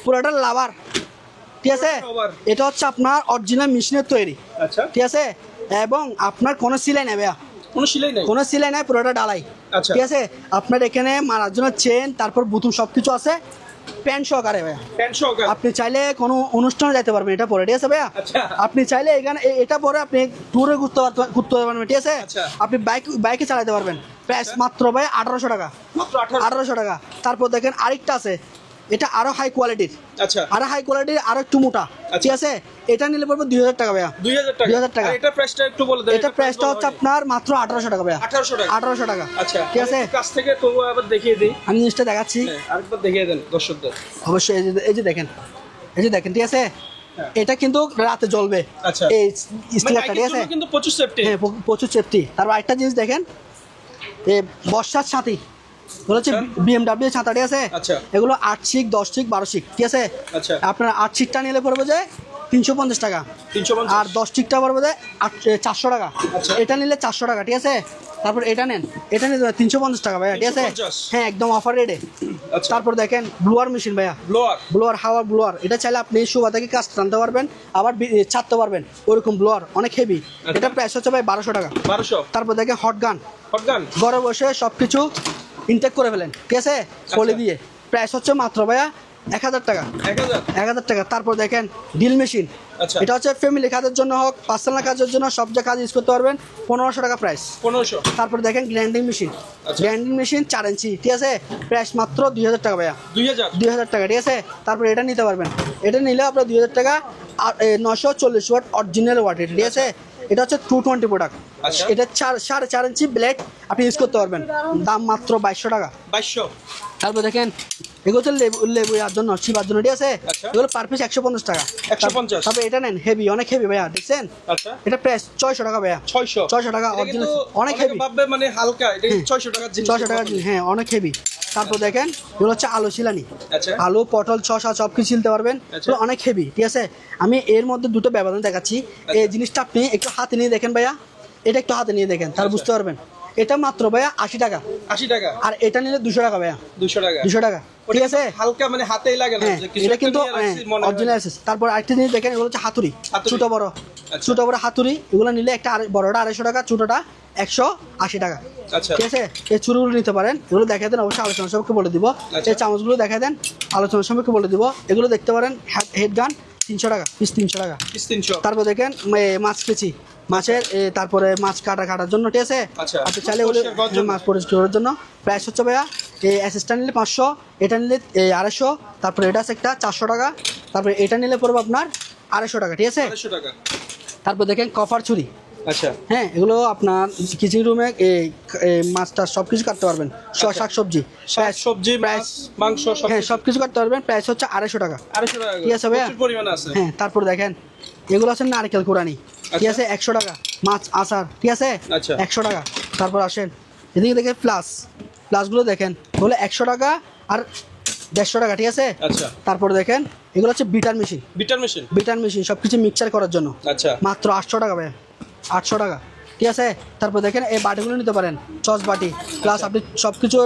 পুরোটা লাভার, ঠিক আছে। এটা হচ্ছে আপনার অরিজিনাল মেশিনের তৈরি, আচ্ছা, ঠিক আছে। এবং আপনার কোনো সিলাই নেই ভাইয়া, কোনো সিলাই নাই, পুরোটা ডালাই, ঠিক আছে। আপনার এখানে মারার জন্য চেন, তারপর বুতুম সবকিছু আছে, প্যান্ট সহকারে ভাইয়া। আপনি চাইলে কোনো অনুষ্ঠানে যেতে পারবেন এটা পরে, ঠিক আছে ভাইয়া। আপনি চাইলে এখানে এটা পরে আপনি ট্যুরে ঘুরতে পারবেন, ঠিক আছে। আপনি বাইকে চালাতে পারবেন। প্রাইস মাত্র ভাই 1800 টাকা। 1800 টাকা। তারপর দেখেন আরেকটা আছে, এটা আরো হাই কোয়ালিটির, আরো একটু মোটা, ঠিক আছে। এটা নিলে পড়বে 2000 টাকা ভাইয়া। 2000 টাকা। এটা প্রাইসটা একটু বলে দেন। এটা প্রাইসটা হচ্ছে আপনার মাত্র 1800 টাকা ভাইয়া। 1800 টাকা। আচ্ছা, ঠিক আছে। কাছ থেকে তবু আবার দেখিয়ে দিই, আমি জিনিসটা দেখাচ্ছি, আরেকবার দেখিয়ে দেন দর্শকদের। অবশ্যই এই যে দেখেন, ঠিক আছে। এটা কিন্তু রাতে জ্বলবে, আচ্ছা। এই স্টিকারটা, ঠিক আছে। কিন্তু প্রচুর সেফটি, হ্যাঁ প্রচুর সেফটি। তারপর আরেকটা জিনিস দেখেন, এই বর্ষার সাথী, এগুলো হচ্ছে BMW ছাতা, ঠিক আছে। এগুলো 8 শিক 10 শিক 12 শিক, ঠিক আছে। আপনার 8 শিকটা নিলে পড়বে যে 350 টাকা, আর 10 শিকটা পড়বে যে 400 টাকা। এটা নিলে 400 টাকা, ঠিক আছে। তারপর এটা নেন, এটা নিলে 350 টাকা ভাইয়া, ঠিক আছে। হ্যাঁ, একদম অফার রেটে। তারপর দেখেন ব্লোয়ার মেশিন ভাইয়া, হাওয়ার ব্লোয়ার। এটা চাইলে আপনি সুবা থেকে কাজ টানতে পারবেন, আবার ছাড়তে পারবেন, ওরকম ব্লোয়ার, অনেক হেভি। এটা প্রাইস হচ্ছে ভাই 1200 টাকা। তারপর দেখেন হট গান, ঘরে বসে সবকিছু ইনটেক করে ফেলেন, ঠিক আছে, পলি দিয়ে। প্রাইস হচ্ছে মাত্র ভাইয়া 1000 টাকা। 1000 টাকা। তারপর দেখেন ড্রিল মেশিন, এটা হচ্ছে ফ্যামিলি কাজের জন্য হোক, পার্সোনাল কাজের জন্য, সব জায়গায় কাজ ইউজ করতে পারবেন। 1500 টাকা প্রাইস। 1500। তারপর দেখেন গ্রাইন্ডিং মেশিন 4 ইঞ্চি, ঠিক আছে। প্রাইস মাত্র 2000 টাকা ভাইয়া। 2000 টাকা, ঠিক আছে। তারপর এটা নিতে পারবেন, এটা নিলে আপনার 2000 টাকা। 940 ওয়াট অরিজিনাল ওয়াট, ঠিক আছে। এটা হচ্ছে 220 প্রোডাক্ট। আচ্ছা। এটা 4.5 ইঞ্চি ব্লেড আপনি ইউজ করতে পারবেন, দাম মাত্র 2200 টাকা। 2200। তারপর দেখেন এগুলো হচ্ছে লেবু আর জন্য শিবার জন্য, ঠিক আছে? আচ্ছা। এগুলো পার পিস 150 টাকা। 150। তারপর এটা নেন, হেভি, অনেক হেভি ভাইয়া, দেখছেন? আচ্ছা। এটা প্রাইস 600 টাকা ভাইয়া। 600 টাকা এটা অরিজিনাল, কিন্তু অনেক হেভি। ভাববে মানে হালকা, এটা 600 টাকার জিনিস। 600 টাকা, হ্যাঁ অনেক হেভি। তারপর দেখেন এগুলো হচ্ছে আলু শিলানি, আচ্ছা। আলু, পটল, শসা সব কিছু ছিলতে পারবেন। আচ্ছা। এগুলো অনেক হেভি, ঠিক আছে? আমি এর মধ্যে দুটো ব্যবধান দেখাচ্ছি। এই জিনিসটা আপনি একটু হাতে নিয়ে দেখেন ভাইয়া, এটা একটু হাতে নিয়ে দেখেন, তাহলে আচ্ছা। বুঝতে পারবেন। এটা মাত্র ভাইয়া 80 টাকা, 80 টাকা। আর এটা নিলে 200 টাকা ভাইয়া, 200 টাকা। 200 টাকা, ঠিক আছে? হালকা মানে হাতেই লাগে না, হ্যাঁ, যে কিছু এটা একটা কিন্তু নিয়ে রাখছি মনে হয়। অরিজিনাল আছে। তারপর আরেকটা জিনিস দেখেন, এগুলো হচ্ছে হাতুড়ি, হাতুড়ি। ছোট বড়, আচ্ছা। ছোট বড় হাতুড়ি। এগুলো নিলে একটা বড়টা 250 টাকা, ছোটটা 180 টাকা, আচ্ছা। ঠিক আছে? এই চুরুগুলো নিতে পারেন, এগুলো দেখা দেন, অবশ্যই আলোচনা সম্পর্কে বলে দিব। আচ্ছা। এই চামচগুলো দেখা দেন, আলোচনা সম্পর্কে বলে দিব। এগুলো দেখতে পারেন, হেড গান 300 টাকা পিস, 300 টাকা। পিস 300। তারপর দেখেন মাছ কেচি, মাছের তারপরে মাছ কাটার জন্য, ঠিক আছে? আচ্ছা। আপনি চাইলে ওগুলো পরিষ্কার করার জন্য। মাছ পরিষ্কার করার জন্য প্রাইস হচ্ছে ভাইয়া, এই অ্যাসিস্টা নিলে 500, এটা নিলে 250, তারপরে এটা আছে একটা 400 টাকা, তারপরে এটা নিলে পড়বে আপনার 250 টাকা, ঠিক আছে? 250 টাকা। তারপর দেখেন কফার ছুরি, আচ্ছা। হ্যাঁ এগুলো আপনার কিচেন রুমে মাছটা সব কিছু কাটতে পারবেন, শাক সবজি, সবজি, প্রাইস, মাংস সব। হ্যাঁ সব কিছু কাটতে পারবেন। প্রাইস হচ্ছে 250 টাকা, 250 টাকা। ঠিক আছে ভাইয়া? প্রচুর পরিমাণে আছে। হ্যাঁ। তারপর দেখেন এগুলো আছে নারকেল কোরানি, ঠিক আচ্ছা। আছে? 100 টাকা। মাছ আচার, ঠিক আছে? আচ্ছা। 100 টাকা। তারপর আসেন এদিকে দেখেন প্লাসগুলো দেখেন, বলে 100 টাকা আর 150 টাকা, ঠিক আছে? আচ্ছা। তারপর দেখেন এগুলো হচ্ছে বিটার মেশিন, বিটার মেশিন। সব কিছু মিক্সচার করার জন্য, আচ্ছা। মাত্র 800 টাকা ভাই, 800 টাকা, ঠিক আছে? তারপর দেখেন এই বাটিগুলো নিতে পারেন, চস বাটি, প্লাস আপনি সব কিছু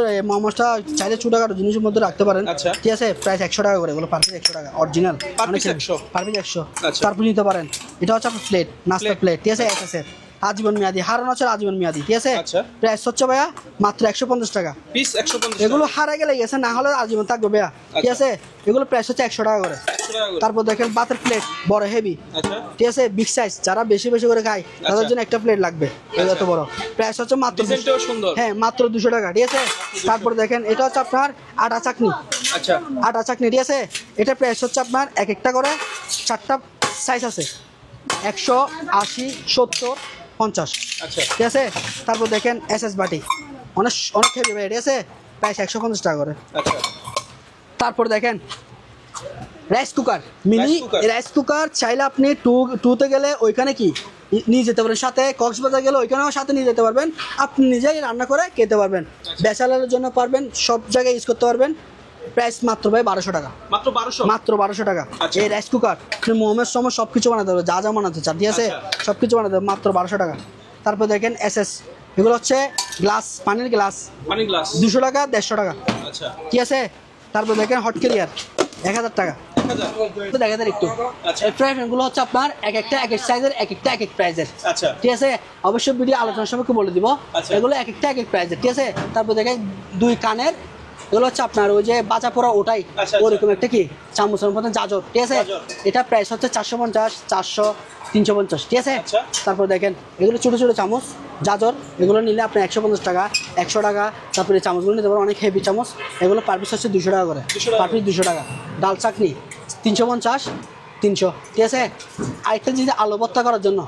মশলা চাইলে ছোটখাটো জিনিসের মধ্যে রাখতে পারেন, আচ্ছা। ঠিক আছে? প্রাইস 100 টাকা করে, এগুলো পার পিস 100 টাকা, original, Per piece 100? Per piece 100। আচ্ছা। তারপর নিতে পারেন এটা হচ্ছে আপনার প্লেট, নাস্তার প্লেট, ঠিক আছে? এসএসের আজীবন মেয়াদি, হারানো হচ্ছে আজীবন মেয়াদি, ঠিক আছে? আচ্ছা। প্রাইস হচ্ছে ভাইয়া মাত্র 150 টাকা পিস 150 এগুলো হারা গেলে গেছে, না হলে আজীবন থাকবে ভাইয়া, ঠিক আছে? এগুলো প্রাইস হচ্ছে 100 টাকা করে। 100 টাকা করে। তারপর দেখেন বাতের প্লেট, বড় হেভি, আচ্ছা। ঠিক আছে? বিগ সাইজ, যারা বেশি বেশি করে খায় তাদের আচ্ছা। জন্য একটা প্লেট লাগবে, এত আচ্ছা। বড়। প্রাইস হচ্ছে মাত্র ডিজাইনটাও সুন্দর। হ্যাঁ মাত্র 200 টাকা, ঠিক আছে? তারপর দেখেন এটা হচ্ছে আপনার আটা চাকনি, আচ্ছা। আটা চাকনি, ঠিক আছে? এটা প্রাইস হচ্ছে আপনার এক একটা করে 4টা সাইজ আছে, 180, 70, 50, আচ্ছা। ঠিক আছে? তারপর দেখেন এসএস বাটি, অনেক অনেক হেভি ভাই, ঠিক আছে? প্রাইস 150 টাকা করে। আচ্ছা। তারপর দেখেন rice cooker, mini Rice cooker। Rice cooker, চাইলে আপনি টুতে গেলে ওইখানে কি নিয়ে যেতে পারেন, সাথে কক্সবাজার গেলে ওইখানেও সাথে নিয়ে যেতে পারবেন, আপনি নিজেই রান্না করে খেতে পারবেন, ব্যাচেলারের জন্য পারবেন, সব জায়গায় ইউজ করতে পারবেন। প্রাইস মাত্র ভাই 1200 টাকা, মাত্র 1200। মাত্র 1200 টাকা। আচ্ছা। এই রাইস কুকার আপনি মোহামের সময় সব কিছু বানাতে পারবেন, যা যা বানাতে চান, ঠিক আছে? আচ্ছা। সব কিছু বানাতে পারবেন, মাত্র 1200 টাকা। তারপর দেখেন এসএস, এগুলো হচ্ছে গ্লাস, পানির গ্লাস, পানি গ্লাস। 200 টাকা, 150 টাকা, আচ্ছা। ঠিক আছে? তারপর দেখেন হট ক্যারিয়ার, 1000 টাকা। 1000। তো দেখা যায় একটু আচ্ছা। এই ফ্রাই প্যানগুলো হচ্ছে আপনার এক একটা এক এক সাইজের, এক একটা এক এক প্রাইজের, আচ্ছা। ঠিক আছে? অবশ্যই ভিডিও আলোচনার সময় বলে দিব, আচ্ছা। এগুলো এক একটা এক এক প্রাইজের, ঠিক আছে? তারপর দেখেন 2 কানের, এগুলো হচ্ছে আপনার ওই যে বাজা পোড়া ওটাই, আচ্ছা। ওরকম একটা কি চামচের মতন জাজর, ঠিক আছে? জাজর। এটা প্রাইস হচ্ছে 450, 400, 350, ঠিক আছে? আচ্ছা। তারপর দেখেন এগুলো ছোটো ছোটো চামচ জাজর, এগুলো নিলে আপনি 150 টাকা, 100 টাকা। তারপরে এই চামচগুলো নিতে পারেন, অনেক হেভি চামচ, এগুলো পার পিস হচ্ছে 200 টাকা করে, 200 টাকা। পার পিস 200 টাকা। ডাল চাকনি 350, 300, ঠিক আছে? আরেকটা জিনিস আলু ভর্তা করার জন্য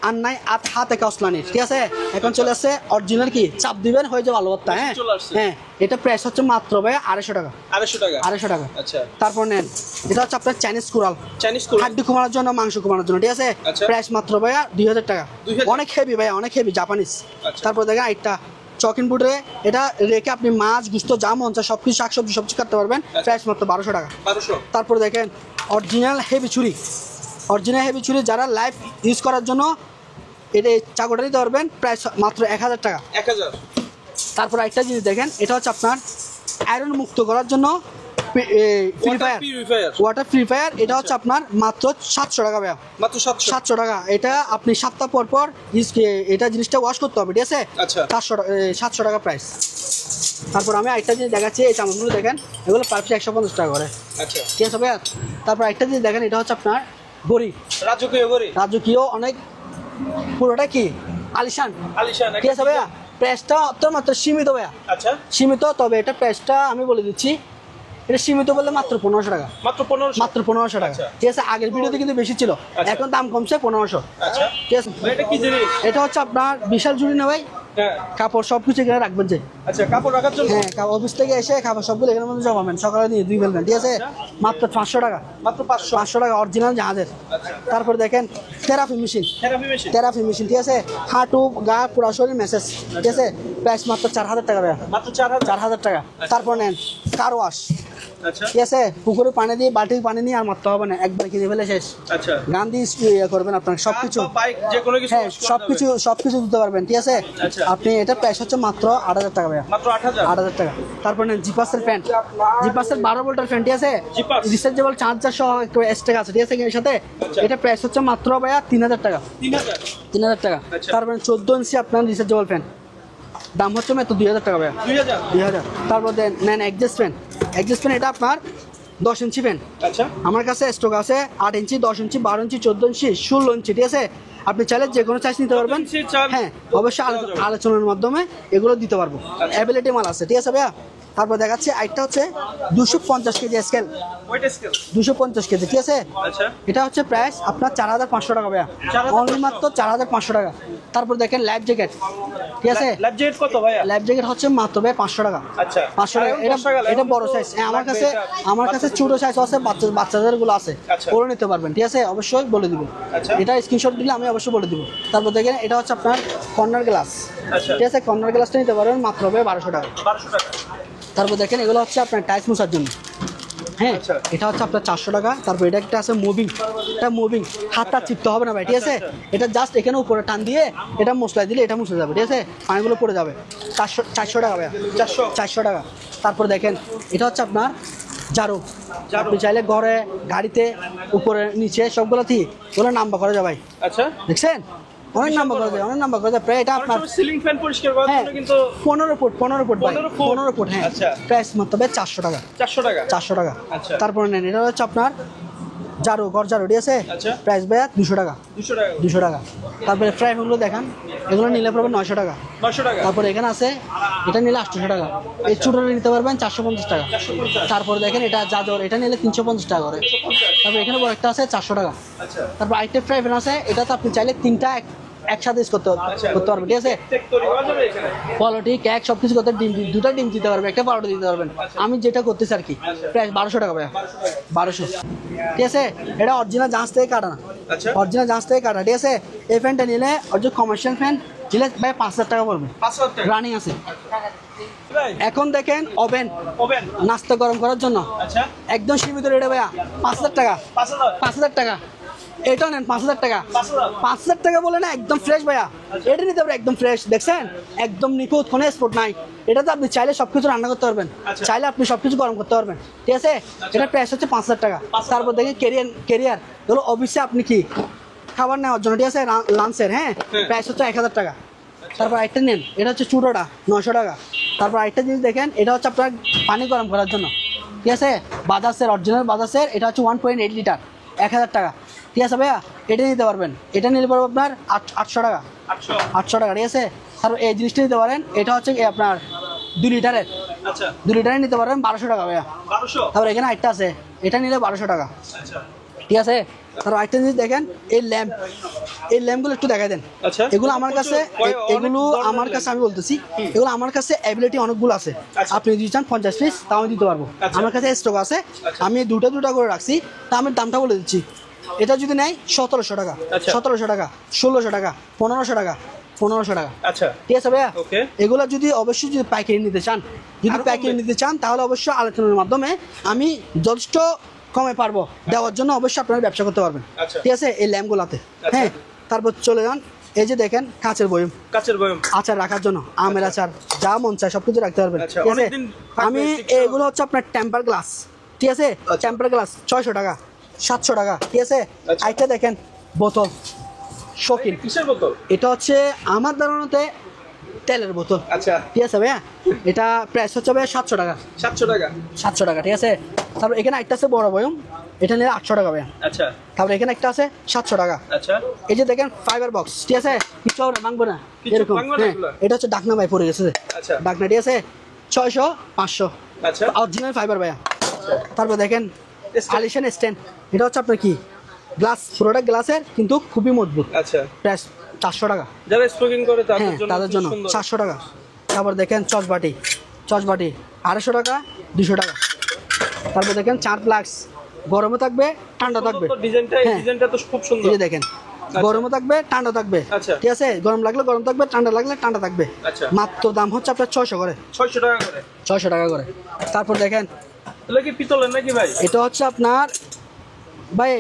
আর নাই হাতে কসলানি, ঠিক আছে? এখন চলে আসছে অরিজিনাল কি চাপ দিবেন হয়ে যাবে আলু ভর্তা, হ্যাঁ চলে আসছে। হ্যাঁ। এটা প্রাইস হচ্ছে মাত্র ভাই 250 টাকা, 250 টাকা। 250 টাকা। আচ্ছা। তারপর নেন এটা হচ্ছে আপনার চাইনিজ কুড়াল, চাইনিজ কুড়াল। হাড্ডি কমানোর জন্য, মাংস কমানোর জন্য, ঠিক আছে? আচ্ছা। প্রাইস মাত্র ভাইয়া 2000 টাকা, 2000 অনেক হেভি ভাইয়া, অনেক হেভি, জাপানিজ। আচ্ছা। তারপর দেখেন আরেকটা চকিন বুটে, এটা রেখে আপনি মাছ, গুস্ত, যা মন চায় সব কিছু, শাকসবজি সবজি কাটতে পারবেন, আচ্ছা। প্রাইস মাত্র 1200 টাকা। 1200। তারপর দেখেন অরিজিনাল হেভি ছুরি, অরিজিনাল হেভি ছুরি যারা লাইভ ইউজ করার জন্য এটা চাকুটা নিতে পারবেন, প্রাইস মাত্র 1000 টাকা। 1000। তারপর একটা জিনিস দেখেন, এটা হচ্ছে আপনার আয়রন মুক্ত করার জন্য free fire, purifier. Water free fire, এটা হচ্ছে আপনার মাত্র 700 টাকা ভাইয়া, মাত্র 700। 700 টাকা। এটা আপনি সপ্তাহ পর পর এটা জিনিসটা ওয়াশ করতে হবে, ঠিক আছে? আচ্ছা। 700 টাকা প্রাইস। তারপর আমি আরেকটা জিনিস দেখাচ্ছি, এই চামচগুলো দেখেন, এগুলো পার পিস 150 টাকা করে, আচ্ছা। ঠিক আছে ভাইয়া? তারপর একটা জিনিস দেখেন, এটা হচ্ছে আপনার গড়ি, রাজকীয় গড়ি। রাজকীয়, অনেক পুরোটা কি আলিশান, আলিশান। ঠিক আছে ভাইয়া? প্রাইসটা মাত্র সীমিত ভাইয়া, আচ্ছা। সীমিত, তবে এটা প্রাইসটা আমি বলে দিচ্ছি এটা সীমিত বললে মাত্র 1500 টাকা, মাত্র 1500। মাত্র 1500 টাকা। আচ্ছা। ঠিক আছে, আগের ভিডিওতে কিন্তু বেশি ছিল, আচ্ছা। এখন দাম কমছে 1500। আচ্ছা ঠিক আছে, ভাই এটা কি জিনিস? এটা হচ্ছে আপনার বিশাল ঝুড়ি না ভাই, হ্যাঁ কাপড় সবকিছু এখানে রাখবেন যে। আচ্ছা কাপড় রাখার জন্য। হ্যাঁ, অফিস থেকে এসে খাবার সবগুলো এখানের মধ্যে জমাবেন, সকালে নিয়ে দুই ফেলবেন। ঠিক আছে, মাত্র 500 টাকা, মাত্র 500। 500 টাকা অরিজিনাল জাহাজের। আচ্ছা তারপর দেখেন therapy machine, therapy machine therapy machine. ঠিক আছে, হাঁটু গা পুরা শরীর মেসেজ। ঠিক আছে, প্রাইস মাত্র 4000 টাকা ভাইয়া, মাত্র 4000। 4000 টাকা। তারপর নেন কার ওয়াশ। আচ্ছা ঠিক আছে, পুকুরে পানি দিয়ে বালতির পানি নিয়ে আর মারতে হবে না, একবার কিনে ফেলে শেষ। আচ্ছা গান দিয়ে ইয়ে করবেন আপনার সবকিছু। বাইক যে কোনো কিছু হ্যাঁ, wash করা সবকিছু যাবে। সবকিছু দিতে পারবেন। ঠিক আছে, আচ্ছা। আপনি এটা প্রাইস হচ্ছে মাত্র 8000 টাকা ভাইয়া, মাত্র 8000। 8000 টাকা। তারপর নেন জিপাসের ফ্যান, জিপাসের 12 ভোল্টের ফ্যান। ঠিক আছে, জিপাস। রিচার্জেবল চার্জার সহ একটু এক্সট্রা আছে। ঠিক আছে, এর সাথে আচ্ছা। এটা প্রাইস হচ্ছে মাত্র ভাইয়া 3000 টাকা, 3000। 3000 টাকা। আচ্ছা। তারপরে 14 ইঞ্চি আপনার রিচার্জেবল ফ্যান, দাম হচ্ছে মাত্র 2000 টাকা ভাইয়া, 2000। 2000। তারপর দেন নেন অ্যাডজাস্ট ফ্যান, অ্যাডজাস্ট ফ্যান এটা আপনার 10 ইঞ্চি ফ্যান। আচ্ছা আমার কাছে স্টক আছে 8 ইঞ্চি, 10 ইঞ্চি, 12 ইঞ্চি, 14 ইঞ্চি, 16 ইঞ্চি। ঠিক আছে, আপনি চাইলে যে কোনো সাইজ নিতে পারবেন। ইঞ্চি চাল হ্যাঁ, অবশ্যই আলোচনার মাধ্যমে এগুলো দিতে পারবো, অ্যাবিলিটি মাল আছে। ঠিক আছে ভাইয়া, তারপর দেখাচ্ছি আরেকটা হচ্ছে 250 KG scale, weight scale. 250 KG. ঠিক আছে, আচ্ছা এটা হচ্ছে প্রাইস আপনার 4500 টাকা ভাইয়া, 4500 অনলি মাত্র 4500 টাকা। তারপর দেখেন লাইফ জ্যাকেট। ঠিক আছে, ল্যাব জেট কত ভাইয়া? লাইফ জ্যাকেট হচ্ছে মাত্র ভাই 500 টাকা, আচ্ছা 500 টাকা। আর এটা বর্ষাকালে এটা এখন বড় তো সাইজ, আমার লাগবে কাছে এটা। আমার কাছে ছোট সাইজ আছে, বাচ্চাদের গুলো আছে, আচ্ছা। করে নিতে পারবেন। ঠিক আছে, অবশ্যই বলে দিব, আচ্ছা। এটা স্ক্রিনশট দিলে আমি অবশ্যই বলে দিব। তারপর দেখেন এটা হচ্ছে আপনার কর্নার গ্লাস। আচ্ছা ঠিক আছে, কর্নার গ্লাসটা নিতে পারবেন মাত্র হবে 1200 টাকা। 1200 টাকা। তারপর দেখেন এগুলো হচ্ছে আপনার টাইলস মোছার জন্য। হ্যাঁ, আচ্ছা। এটা হচ্ছে আপনার 400 টাকা। তারপর এটা একটা আছে মুভিং, এটা মুভিং, হাতটা চিপতে হবে না ভাই। ঠিক আছে, আচ্ছা, এটা জাস্ট এখানে উপরে টান দিয়ে এটা মশলা দিলে এটা মুছে যাবে। ঠিক আছে, পানিগুলো পড়ে যাবে। 400 টাকা ভাইয়া, 400 টাকা। তারপর দেখেন এটা হচ্ছে আপনার ঝাড়ু, আপনি চাইলে ঘরে, গাড়িতে, উপরে নিচে সবগুলোতেই ওগুলো নাম্বার করা যায় ভাই। আচ্ছা দেখছেন, অনেক নাম্বার করা যায়, অনেক নাম্বার করা যায়। প্রায় এটা আপনার সিলিং ফ্যান পরিষ্কার করার হ্যাঁ জন্য কিন্তু 15 ফুট, 15 ফুট ভাই, 15 ফুট। 15 ফুট। হ্যাঁ, আচ্ছা। প্রাইস মাত্র ভাই 400 টাকা, 400 টাকা। 400 টাকা। আচ্ছা। তারপরে নেন এটা হচ্ছে আপনার ঝাড়ু, ঘর ঝাড়ু। ঠিক আছে, আচ্ছা। প্রাইস ভাইয়া 200 টাকা, 200 টাকা। 200 টাকা। তারপরে ফ্রাই প্যানগুলো দেখান, এগুলো নিলে পড়বে 900 টাকা। 900 টাকা। তারপরে এখানে আছে এটা নিলে 800 টাকা, এই ছোটোটা নিতে পারবেন 450 টাকা। 450। তারপরে দেখেন এটা জাজর, এটা নিলে 350 টাকা করে। তারপরে এখানে বড় একটা আছে 400 টাকা। আচ্ছা তারপর আরেকটা ফ্রাই প্যান আছে, এটা তো আপনি চাইলে তিনটা একসাথে ইউজ করতে পারবেন। ঠিক আছে, টেক তৈরি করা যাবে এখানে। কোয়ালিটি কেক সব কিছু করতে দুটা ডিম দিতে পারবে, একটা পাউডার দিতে পারবেন। আমি যেটা করতেছি আর কি, প্রাইস 1200 টাকা ভাইয়া, 1200। ঠিক আছে, এটা অরিজিনাল জাহাজ থেকে কাটা না, আচ্ছা অরিজিনাল জাহাজ থেকে কাটা। ঠিক আছে, এই ফ্যানটা নিলে অরিজিনাল কমার্শিয়াল ফ্যান নিলে ভাই 5000 টাকা পড়বে, 5000 টাকা। রানিং আছে। ভাই এখন দেখেন ওভেন, ওভেন। নাস্তা গরম করার জন্য আচ্ছা একদম সীমিত রেটে ভাইয়া 5000 টাকা, 5000। 5000 টাকা। এটা নেন 5000 টাকা, 5000। 5000 টাকা বলে না, একদম ফ্রেশ ভাইয়া। এটা নিতে পারবেন একদম ফ্রেশ, দেখছেন একদম নিখুঁত, কোনো স্পট নাই। এটাতে আপনি চাইলে সবকিছু রান্না করতে পারবেন, আচ্ছা। চাইলে আপনি সবকিছু গরম করতে পারবেন। ঠিক আছে, এটা প্রাইস হচ্ছে 5000 টাকা। 5000 তারপর দেখি কেরিয়ার এগুলো অফিসে আপনি কি খাবার নেওয়ার জন্য। ঠিক আছে, লাঞ্চের। হ্যাঁ, প্রাইস হচ্ছে 1000 টাকা। তারপর আরেকটা নেন, এটা হচ্ছে ছোটোটা 900 টাকা। তারপর আরেকটা জিনিস দেখেন, এটা হচ্ছে আপনার পানি গরম করার জন্য। ঠিক আছে, বাজাজের, অরিজিনাল বাজাজের, এটা হচ্ছে 1.8 লিটার, 1000 টাকা। ঠিক আছে ভাইয়া, এটা নিতে পারবেন, এটা নিলে পারবো আপনার 800 টাকা, 800। 800 টাকা। ঠিক আছে, তারপর এই জিনিসটা নিতে পারেন, এটা হচ্ছে আপনার 2 লিটারের, আচ্ছা 2 লিটারের নিতে পারবেন 1200 টাকা ভাইয়া। 1200। তারপর এখানে আরেকটা আছে, এটা নিলে 1200 টাকা। আচ্ছা ঠিক আছে, তারপর আরেকটা জিনিস দেখেন, এই ল্যাম্পগুলো একটু দেখাই দেন। আচ্ছা এগুলো আমার কাছে, এগুলো আমার কাছে, আমি বলতেছি এগুলো আমার কাছে অ্যাবিলিটি অনেকগুলো আছে। আচ্ছা। আপনি যদি চান 50 পিস তাও আমি দিতে পারবো, আচ্ছা। আমার কাছে স্টক আছে। আচ্ছা। আমি দুটা করে রাখছি, তা আমি দামটা বলে দিচ্ছি। এটা যদি নেয় 1700 টাকা, আচ্ছা। 1700 টাকা, 1600 টাকা, 1500 টাকা, 1500 টাকা। আচ্ছা ঠিক আছে ভাইয়া, ওকে। এগুলো যদি অবশ্যই যদি পাইকারি নিতে চান, যদি আরো পাইকারি কমবে? নিতে চান তাহলে অবশ্যই আলোচনার মাধ্যমে আমি যথেষ্ট কমে পারবো দেওয়ার জন্য, অবশ্যই আপনারা ব্যবসা করতে পারবেন। আচ্ছা। ঠিক আছে, এই ল্যাম্পগুলোতে। আচ্ছা। হ্যাঁ, তারপর চলে যান, এই যে দেখেন কাঁচের বয়ম, কাচের বয়ম। আচার রাখার জন্য, আমের আচার, যা মন চায় সবকিছু রাখতে পারবেন। আচ্ছা, ঠিক আছে, অনেকদিন থাকবে, আমি টিকসই। এগুলো হচ্ছে আপনার টেম্পার গ্লাস। ঠিক আছে, আচ্ছা। টেম্পার গ্লাস 600 টাকা, 700 টাকা। ঠিক আছে, আচ্ছা। আরেকটা দেখেন বোতল, শৌখিন, এটা কিসের বোতল? এটা হচ্ছে আমার ধারণাতে তেলের বোতল। আচ্ছা ঠিক আছে ভাইয়া, এটা প্রাইস হচ্ছে ভাইয়া 700 টাকা, 700 টাকা। 700 টাকা। ঠিক আছে, তারপর এখানে একটা আছে বড় বয়ম, এটা নিলে 800 টাকা ভাইয়া। আচ্ছা তারপর এখানে একটা আছে 700 টাকা। আচ্ছা এই যে দেখেন ফাইবার বক্স, ঠিক আছে, কিছু হবে না, ভাঙবো না, কিছু এরকম। ভাঙবে না হ্যাঁ, এগুলা? এটা হচ্ছে ডাকনা ভাই পড়ে গেছে, আচ্ছা ডাকনা। ঠিক আছে, 600 500, আচ্ছা অরিজিনাল ফাইবার ভাইয়া। আচ্ছা তারপর দেখেন Stand. আলিশান স্ট্যান্ড, এটা হচ্ছে আপনার কি গ্লাস, পুরোটা গ্লাসের কিন্তু খুবই মজবুত, আচ্ছা প্রাইস 400 টাকা। যারা স্মোকিং করে তাদের হ্যাঁ জন্য তাদের খুব জন্য সুন্দর। 400 টাকা। তারপর দেখেন চচবাটি, চচবাটি 250 টাকা, 200 টাকা। তারপর দেখেন 4 ফ্লাক্স, গরমও থাকবে ঠান্ডা থাকবে। তো ডিজাইনটা এই হ্যাঁ। ডিজাইনটা তো খুব সুন্দর। এই যে দেখেন গরমও থাকবে ঠান্ডা থাকবে, আচ্ছা। ঠিক আছে, গরম লাগলে গরম থাকবে, ঠান্ডা লাগলে ঠান্ডা থাকবে। আচ্ছা মাত্র দাম হচ্ছে আপনার 600 করে, 600 টাকা করে। 600 টাকা করে। তারপর দেখেন এগুলো কি পিতলের নাকি ভাই? এটা হচ্ছে আপনার ভাই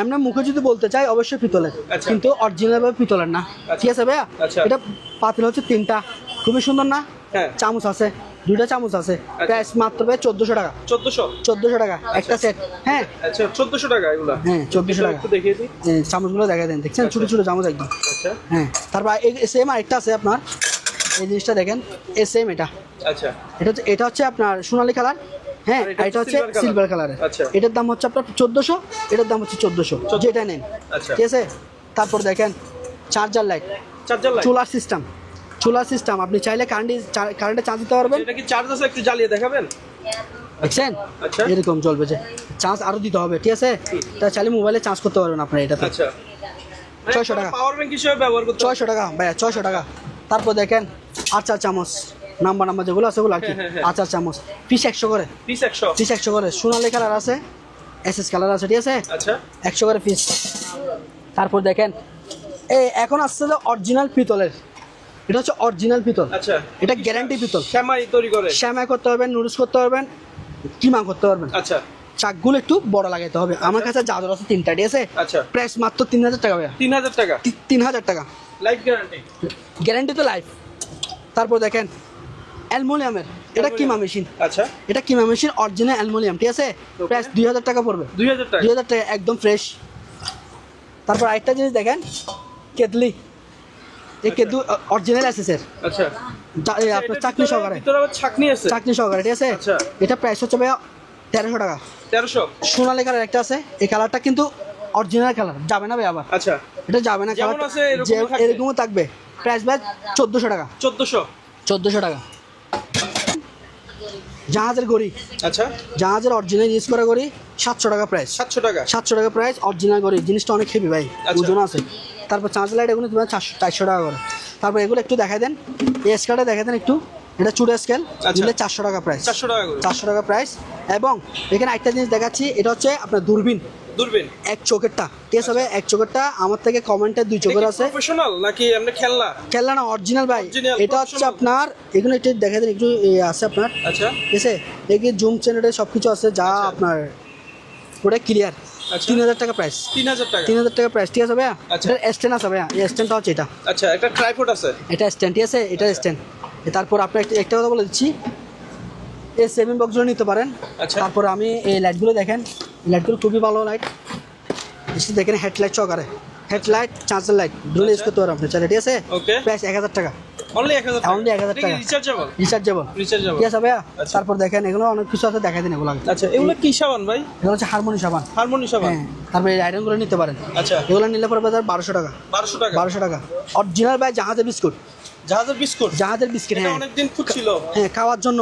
আমরা মুখে যদি বলতে চাই অবশ্যই পিতলের, আচ্ছা। কিন্তু অরিজিনাল ভাবে পিতলের না, ঠিক আছে ভাইয়া। আচ্ছা। এটা পাতিল হচ্ছে 3টা, খুবই সুন্দর না? হ্যাঁ। চামচ আছে 2টা চামচ আছে, প্রাইস মাত্র ভাই 1400 টাকা। 1400 1400 টাকা একটা সেট। হ্যাঁ আচ্ছা 1400 টাকা এগুলা। হ্যাঁ 1400 টাকা। একটু দেখিয়ে দিই। এই চামচগুলো দেখা দেন, দেখছেন ছোট ছোট চামচ একদম। আচ্ছা হ্যাঁ তারপর সেম আরেকটা আছে আপনার, এই জিনিসটা দেখেন, এই সেম এটা, আচ্ছা এটা হচ্ছে আপনার সোনালী কালার। হ্যাঁ আর এটা আর এটা হচ্ছে silver color। সিলভার কালারের। আচ্ছা। এটার দাম হচ্ছে আপনার 1400, এটার দাম হচ্ছে 1400, যেটা নেন, আচ্ছা। ঠিক আছে। তারপর দেখেন charger light, charger light. Solar system, solar system, আপনি চাইলে কারেন্টে চার্জ দিতে পারবেন, এটা কি চার্জ আছে একটু জ্বালিয়ে দেখাবেন? দেখছেন আচ্ছা। এরকম চলবে, যে চার্জ আরো দিতে হবে, ঠিক আছে। তা চাইলে মোবাইলে চার্জ করতে পারবেন আপনার এটাতে। আচ্ছা 600 টাকা। পাওয়ার ব্যাংক হিসেবে ব্যবহার করতে 600 টাকা ভাইয়া, 600 টাকা। তারপর দেখেন আচার চামচ, নাম্বার যেগুলো আছে ওগুলো আর কি, হ্যাঁ, হ্যাঁ। আচার চামচ পিস 100 করে, পিস 100। পিস 100 করে। সোনালী কালার আছে, এসএস কালার আছে, ঠিক আছে, আচ্ছা 100 করে পিস। তারপর দেখেন এখন আসছে যে অরিজিনাল পিতলের, এটা হচ্ছে অরিজিনাল পিতল, আচ্ছা এটা গ্যারান্টি পিতল। শ্যামাই তৈরি করে। শ্যামা করতে পারবেন, নুডলস করতে পারবেন, কিমা করতে পারবেন। আচ্ছা চাকগুলো একটু বড় লাগাইতে হবে। আমার কাছে জাদর আছে 3টা, ঠিক আছে, আচ্ছা প্রাইস মাত্র 3000 টাকা ভাইয়া, 3000 টাকা 3000 টাকা, লাইফ গ্যারান্টি। গ্যারান্টি তো লাইফ। তারপর দেখেন অ্যালুমিনিয়ামের, এটা কিমা মেশিন, আচ্ছা এটা কিমা মেশিন অরিজিনাল অ্যালুমিনিয়াম, ঠিক আছে, প্রাইস 2000 টাকা পড়বে, 2000 টাকা। 2000 টাকা একদম ফ্রেশ। তারপর আরেকটা জিনিস দেখেন কেতলি, এই কেতলি অরিজিনাল এসএসের, আচ্ছা আপনার চাকনি সহকারে, ভিতরে আবার ছাকনি আছে। চাকনি সহকারে, ঠিক আছে। আচ্ছা। এটা প্রাইস হচ্ছে ভাইয়া 1300 টাকা। 1300। সোনালী কালার একটা আছে, এই কালারটা কিন্তু অরিজিনাল কালার, যাবে না ভাই আবার, আচ্ছা এটা যাবে না, যেমন কালার আছে এরকমই থাকবে। এরকমও থাকবে। প্রাইস ভাই 1400 টাকা, 1400। 1400 টাকা। জাহাজের ঘড়ি, আচ্ছা জাহাজের অরিজিনাল ইউজ করা ঘড়ি 700 টাকা প্রাইস, 700 টাকা। 700 টাকা প্রাইস অরিজিনাল ঘড়ি, জিনিসটা অনেক হেভি ভাই, আচ্ছা। ওজন আছে। তারপর চার্জ লাইট এগুলো তোমার 400 টাকা করে। তারপর এগুলো একটু দেখাই দেন, এই স্কেলটা দেখাই দেন একটু, এটা চুড়ে স্কেল, দিলে 400 টাকা প্রাইস, 400 টাকা করে। 400 টাকা প্রাইস। এবং এখানে একটা জিনিস দেখাচ্ছি, এটা হচ্ছে আপনার দূরবীন, দূরবীন। এক চোখেরটা, ঠিক আছে ভাই, এক চোখের আমার থেকে কমেন্টে 2 চোখের আছে। প্রফেশনাল নাকি এমনি খেলনা? খেলনা না, অরিজিনাল ভাই। Original, এটা হচ্ছে professional। আপনার এগুলো একটু দেখা দেন একটু, আছে আপনার, আচ্ছা ঠিক আছে, এগুলো জুম চ্যানেলে সব কিছু আছে, যা আচ্ছা। আপনার পুরো ক্লিয়ার। আচ্ছা। 3000 টাকা প্রাইস, 3000 টাকা। 3000 টাকা প্রাইস, ঠিক আছে ভাইয়া। আচ্ছা। এটা স্ট্যান্ড আছে ভাইয়া, এই স্ট্যান্ডটা হচ্ছে এটা, আচ্ছা একটা ট্রাইপড আছে। এটা স্ট্যান্ড, ঠিক আছে, এটা স্ট্যান্ড। তারপর আপনি একটা কথা বলে দিচ্ছি, এই 7 বক্সগুলো নিতে পারেন। আচ্ছা। তারপর আমি এই লাইটগুলো দেখেন, লাইটগুলো খুবই ভালো লাইট, দেখেন হেডলাইট সহকারে, হেডলাইট চার্জার লাইট দুটো ইউজ করতে পারেন আপনি চাইলে, ঠিক আছে। ওকে। প্রাইস 1000 টাকা, অনলি 1000 টাকা। Only 1000 টাকা। রিচার্জেবল। Rechargeable, rechargeable. ঠিক আছে ভাইয়া। আচ্ছা। তারপর দেখেন এগুলো অনেক কিছু আছে, দেখাই দিন এগুলো আগে। আচ্ছা এগুলো কি সাবান ভাই? এগুলো হচ্ছে হারমোনি সাবান, হারমোনি সাবান। হ্যাঁ। তারপর এই আয়রনগুলো নিতে পারেন, আচ্ছা এগুলো নিলে পরে বাজার 1200 টাকা, 1200 টাকা। 1200 টাকা। অরিজিনাল ভাই জাহাজের বিস্কুট, জাহাজের বিস্কুট। জাহাজের বিস্কিট, এটা হ্যাঁ অনেকদিন খুঁজছিল। হ্যাঁ, খাওয়ার জন্য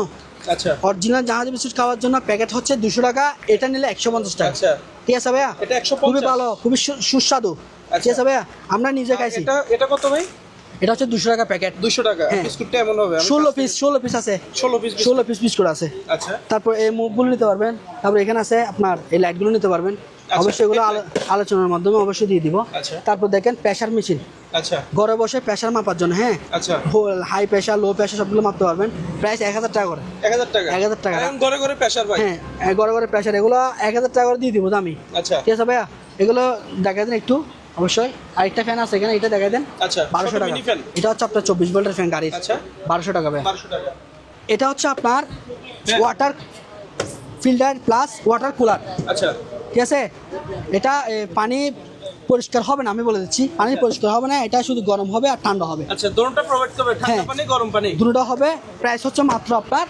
আচ্ছা অরিজিনাল জাহাজের বিস্কুট খাওয়ার জন্য প্যাকেট হচ্ছে 200 টাকা, এটা নিলে 150 টাকা, আচ্ছা ঠিক আছে ভাইয়া। এটা 150। খুবই ভালো, খুবই সুস্বাদু, ঠিক আছে ভাইয়া, আমরা নিজে খাইছি। এটা এটা কত ভাই? এটা হচ্ছে 200 টাকা প্যাকেট, 200 টাকা। হ্যাঁ। বিস্কুটটা এমন হবে 16 পিস আছে, 16 পিস। 16 পিস বিস্কুট আছে। আচ্ছা তারপর এই মুখগুলো নিতে পারবেন, তারপর এখানে আছে আপনার এই লাইটগুলো নিতে পারবেন, অবশ্যই এগুলো আলোচনার মাধ্যমে অবশ্যই দিয়ে দিব। আচ্ছা। তারপর দেখেন প্রেসার মেশিন, আচ্ছা ঘরে বসে প্রেসার মাপার জন্য, হ্যাঁ, আচ্ছা হাই প্রেসার লো প্রেসার সবগুলো মাপতে পারবেন। প্রাইস 1000 টাকা করে, 1000 টাকা। 1000 টাকা। এখন ঘরে ঘরে প্রেসার ভাই। হ্যাঁ, ঘরে প্রেসার, এগুলো 1000 টাকা করে দিয়ে দিব দামি, আচ্ছা ঠিক আছে ভাইয়া। এগুলো দেখাই দেন একটু, অবশ্যই। আরেকটা ফ্যান আছে এখানে, এটা দেখাই দেন, আচ্ছা 1200 টাকা। Mini fan. এটা হচ্ছে আপনার 24 ভোল্টের ফ্যান গাড়ির, আচ্ছা 1200 টাকা ভাইয়া। 1200 টাকা। এটা হচ্ছে আপনার হ্যাঁ। Water filter plus water cooler, আচ্ছা ঠিক আছে। এটা পানি পরিষ্কার হবে না, আমি বলে দিচ্ছি, পানি পরিষ্কার হবে না, এটা শুধু গরম হবে আর ঠান্ডা হবে, আচ্ছা দোনোটা প্রোভাইড করবে, ঠান্ডা হ্যাঁ। পানি গরম পানি। দুটোটা হবে। প্রাইস হচ্ছে মাত্র আপনার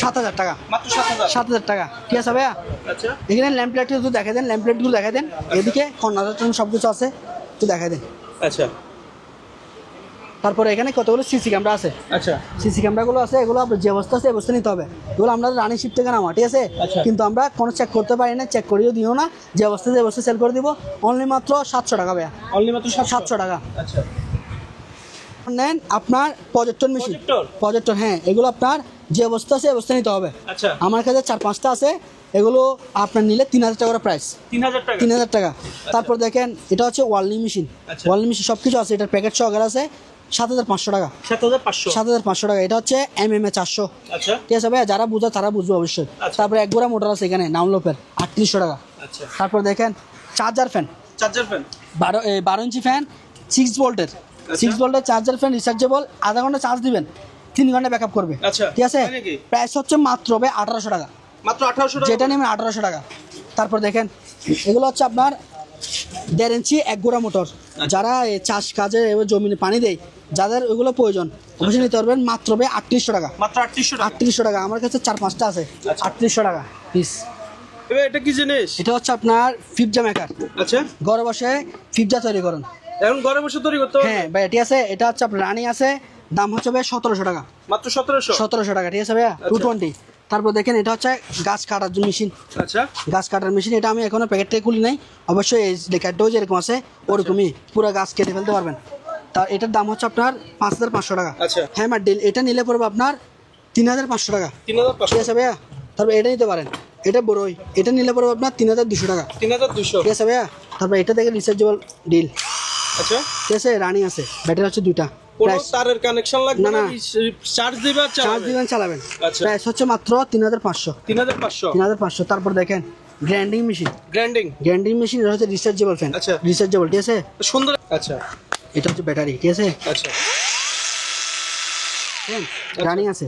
7000 টাকা, মাত্র 7000। 7000 টাকা, ঠিক আছে ভাইয়া। আচ্ছা এখানে ল্যাম্পলাইট একটু দেখা দেন, ল্যাম্পলাইটগুলো দেখা দেন, এদিকে কর্নারের জন্য সব কিছু আছে, একটু দেখা দেন। আচ্ছা তারপরে এখানে কতগুলো সিসি ক্যামেরা আছে। আচ্ছা সিসি ক্যামেরাগুলো আছে, এগুলো আপনার যে অবস্থা আছে এই অবস্থা নিতে হবে। এগুলো আমরা রানিং শিপ থেকে নামা, ঠিক আছে। আচ্ছা। কিন্তু আমরা কোনো চেক করতে পারি না, চেক করিও দিও না, যে অবস্থা সেল করে দিব। অনলি মাত্র 700 টাকা ভাইয়া, অনলি মাত্র 700 টাকা। আচ্ছা নেন আপনার প্রজেক্টর মেশিন, প্রজেক্টর, হ্যাঁ এগুলো আপনার যে অবস্থা আছে এই অবস্থা নিতে হবে। আচ্ছা আমার কাছে 4-5টা আছে, এগুলো আপনার নিলে 3000 টাকা প্রাইস, 3000 টাকা। 3000 টাকা। তারপর দেখেন এটা হচ্ছে ওয়ার্ল্ডিং মেশিন, আচ্ছা। ওয়ার্ল্ডিং মেশিন সব কিছু আছে, এটার প্যাকেট সহকারে আছে 7500 টাকা, 7500। 7500 টাকা। এটা হচ্ছে MMA 400, আচ্ছা ঠিক আছে ভাই, যারা বুঝা তারা বুঝবে অবশ্যই। আচ্ছা। তারপরে এক গোড়া মোটর আছে এখানে নামলোপের 3800 টাকা। আচ্ছা তারপর দেখেন charger fan, charger fan 12 inch fan 6 ভোল্টের, 6 ভোল্টের চার্জার ফ্যান, রিচার্জেবল, আধা ঘন্টা চার্জ দিবেন 3 ঘন্টা ব্যাকআপ করবে। আচ্ছা, ঠিক আছে, তাই নাকি? প্রাইস হচ্ছে মাত্র ভাই 1800 টাকা, মাত্র 1800 টাকা। যেটা নেবেন 1800 টাকা। তারপর দেখেন এগুলো হচ্ছে আপনার 1.5 ইঞ্চি এক গোড়া মোটর, যারা এই চাষ কাজে এবার জমিনে পানি দেয়, যাদের ওইগুলো প্রয়োজন অবশ্যই নিতে পারবেন, মাত্র ভাই 3800 টাকা, মাত্র 3800 টাকা। 3800 টাকা। আমার কাছে 4-5টা আছে, আচ্ছা। 3800 টাকা পিস। এবার এটা কি জিনিস? এটা হচ্ছে আপনার ফিপজা মেকার, আচ্ছা ঘরে বসে ফিপজা তৈরি করুন। এখন ঘরে বসে তৈরি করতে হবে? হ্যাঁ ভাই, ঠিক আছে। এটা হচ্ছে আপনার রানিং আছে, দাম হচ্ছে ভাই 1700 টাকা, মাত্র 1700। 1700 টাকা, ঠিক আছে ভাইয়া, 220। তারপর দেখেন এটা হচ্ছে গাছ কাটার মেশিন, আচ্ছা গাছ কাটার মেশিন। এটা আমি এখনো প্যাকেট থেকে খুলি নাই, অবশ্যই এই লেখাটাও যেরকম আছে ওরকমই পুরো গাছ কেটে ফেলতে পারবেন। তা এটার দাম হচ্ছে আপনার 5500 টাকা। আচ্ছা। হ্যাঁ ডিল, এটা নিলে পড়বে আপনার 3500 টাকা, 3500। ঠিক আছে ভাইয়া। তারপর এটা নিতে পারেন, এটা বড়ই, এটা নিলে পড়বে আপনার 3200 টাকা, 3200। ঠিক আছে ভাইয়া। তারপর এটা থেকে রিচার্জেবল ডিল, আচ্ছা ঠিক আছে, রানিং আছে, ব্যাটারি হচ্ছে 2টা। কোনো প্রাইস তারের কানেকশন লাগবে না, না, না। চার্জ দিবা চার্জ চালাবে। দিবেন, চালাবেন। আচ্ছা। প্রাইস হচ্ছে মাত্র 3500, 3500। 3500। তারপর দেখেন grinding machine, grinding grinding machine, এটা হচ্ছে রিচার্জেবল ফ্যান, আচ্ছা। রিচার্জেবল, ঠিক আছে। সুন্দর। আচ্ছা এটা হচ্ছে ব্যাটারি, ঠিক আছে, আচ্ছা রানিং আছে।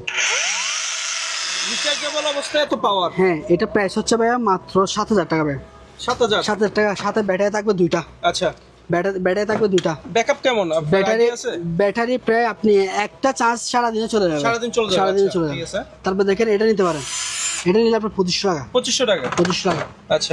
রিচার্জেবল অবস্থায় এত পাওয়ার। হ্যাঁ, এটা প্রাইস হচ্ছে ভাইয়া মাত্র 7000 টাকা ভাই, 7000। 7000 টাকা। সাথে ব্যাটারি থাকবে 2টা, আচ্ছা ব্যাটারি থাকবে 2টা। ব্যাকআপ কেমন? ব্যাটারি আছে? ব্যাটারি প্রায় আপনি একটা চার্জ সারাদিনে চলে যাবে, সারাদিন চলে যাবে। সারাদিনে আচ্ছা, চলে ঠিক যাবে। আছে। তারপর দেখেন এটা নিতে পারেন, এটা নিলে আপনার 2500 টাকা, 2500 টাকা। 2500 টাকা। আচ্ছা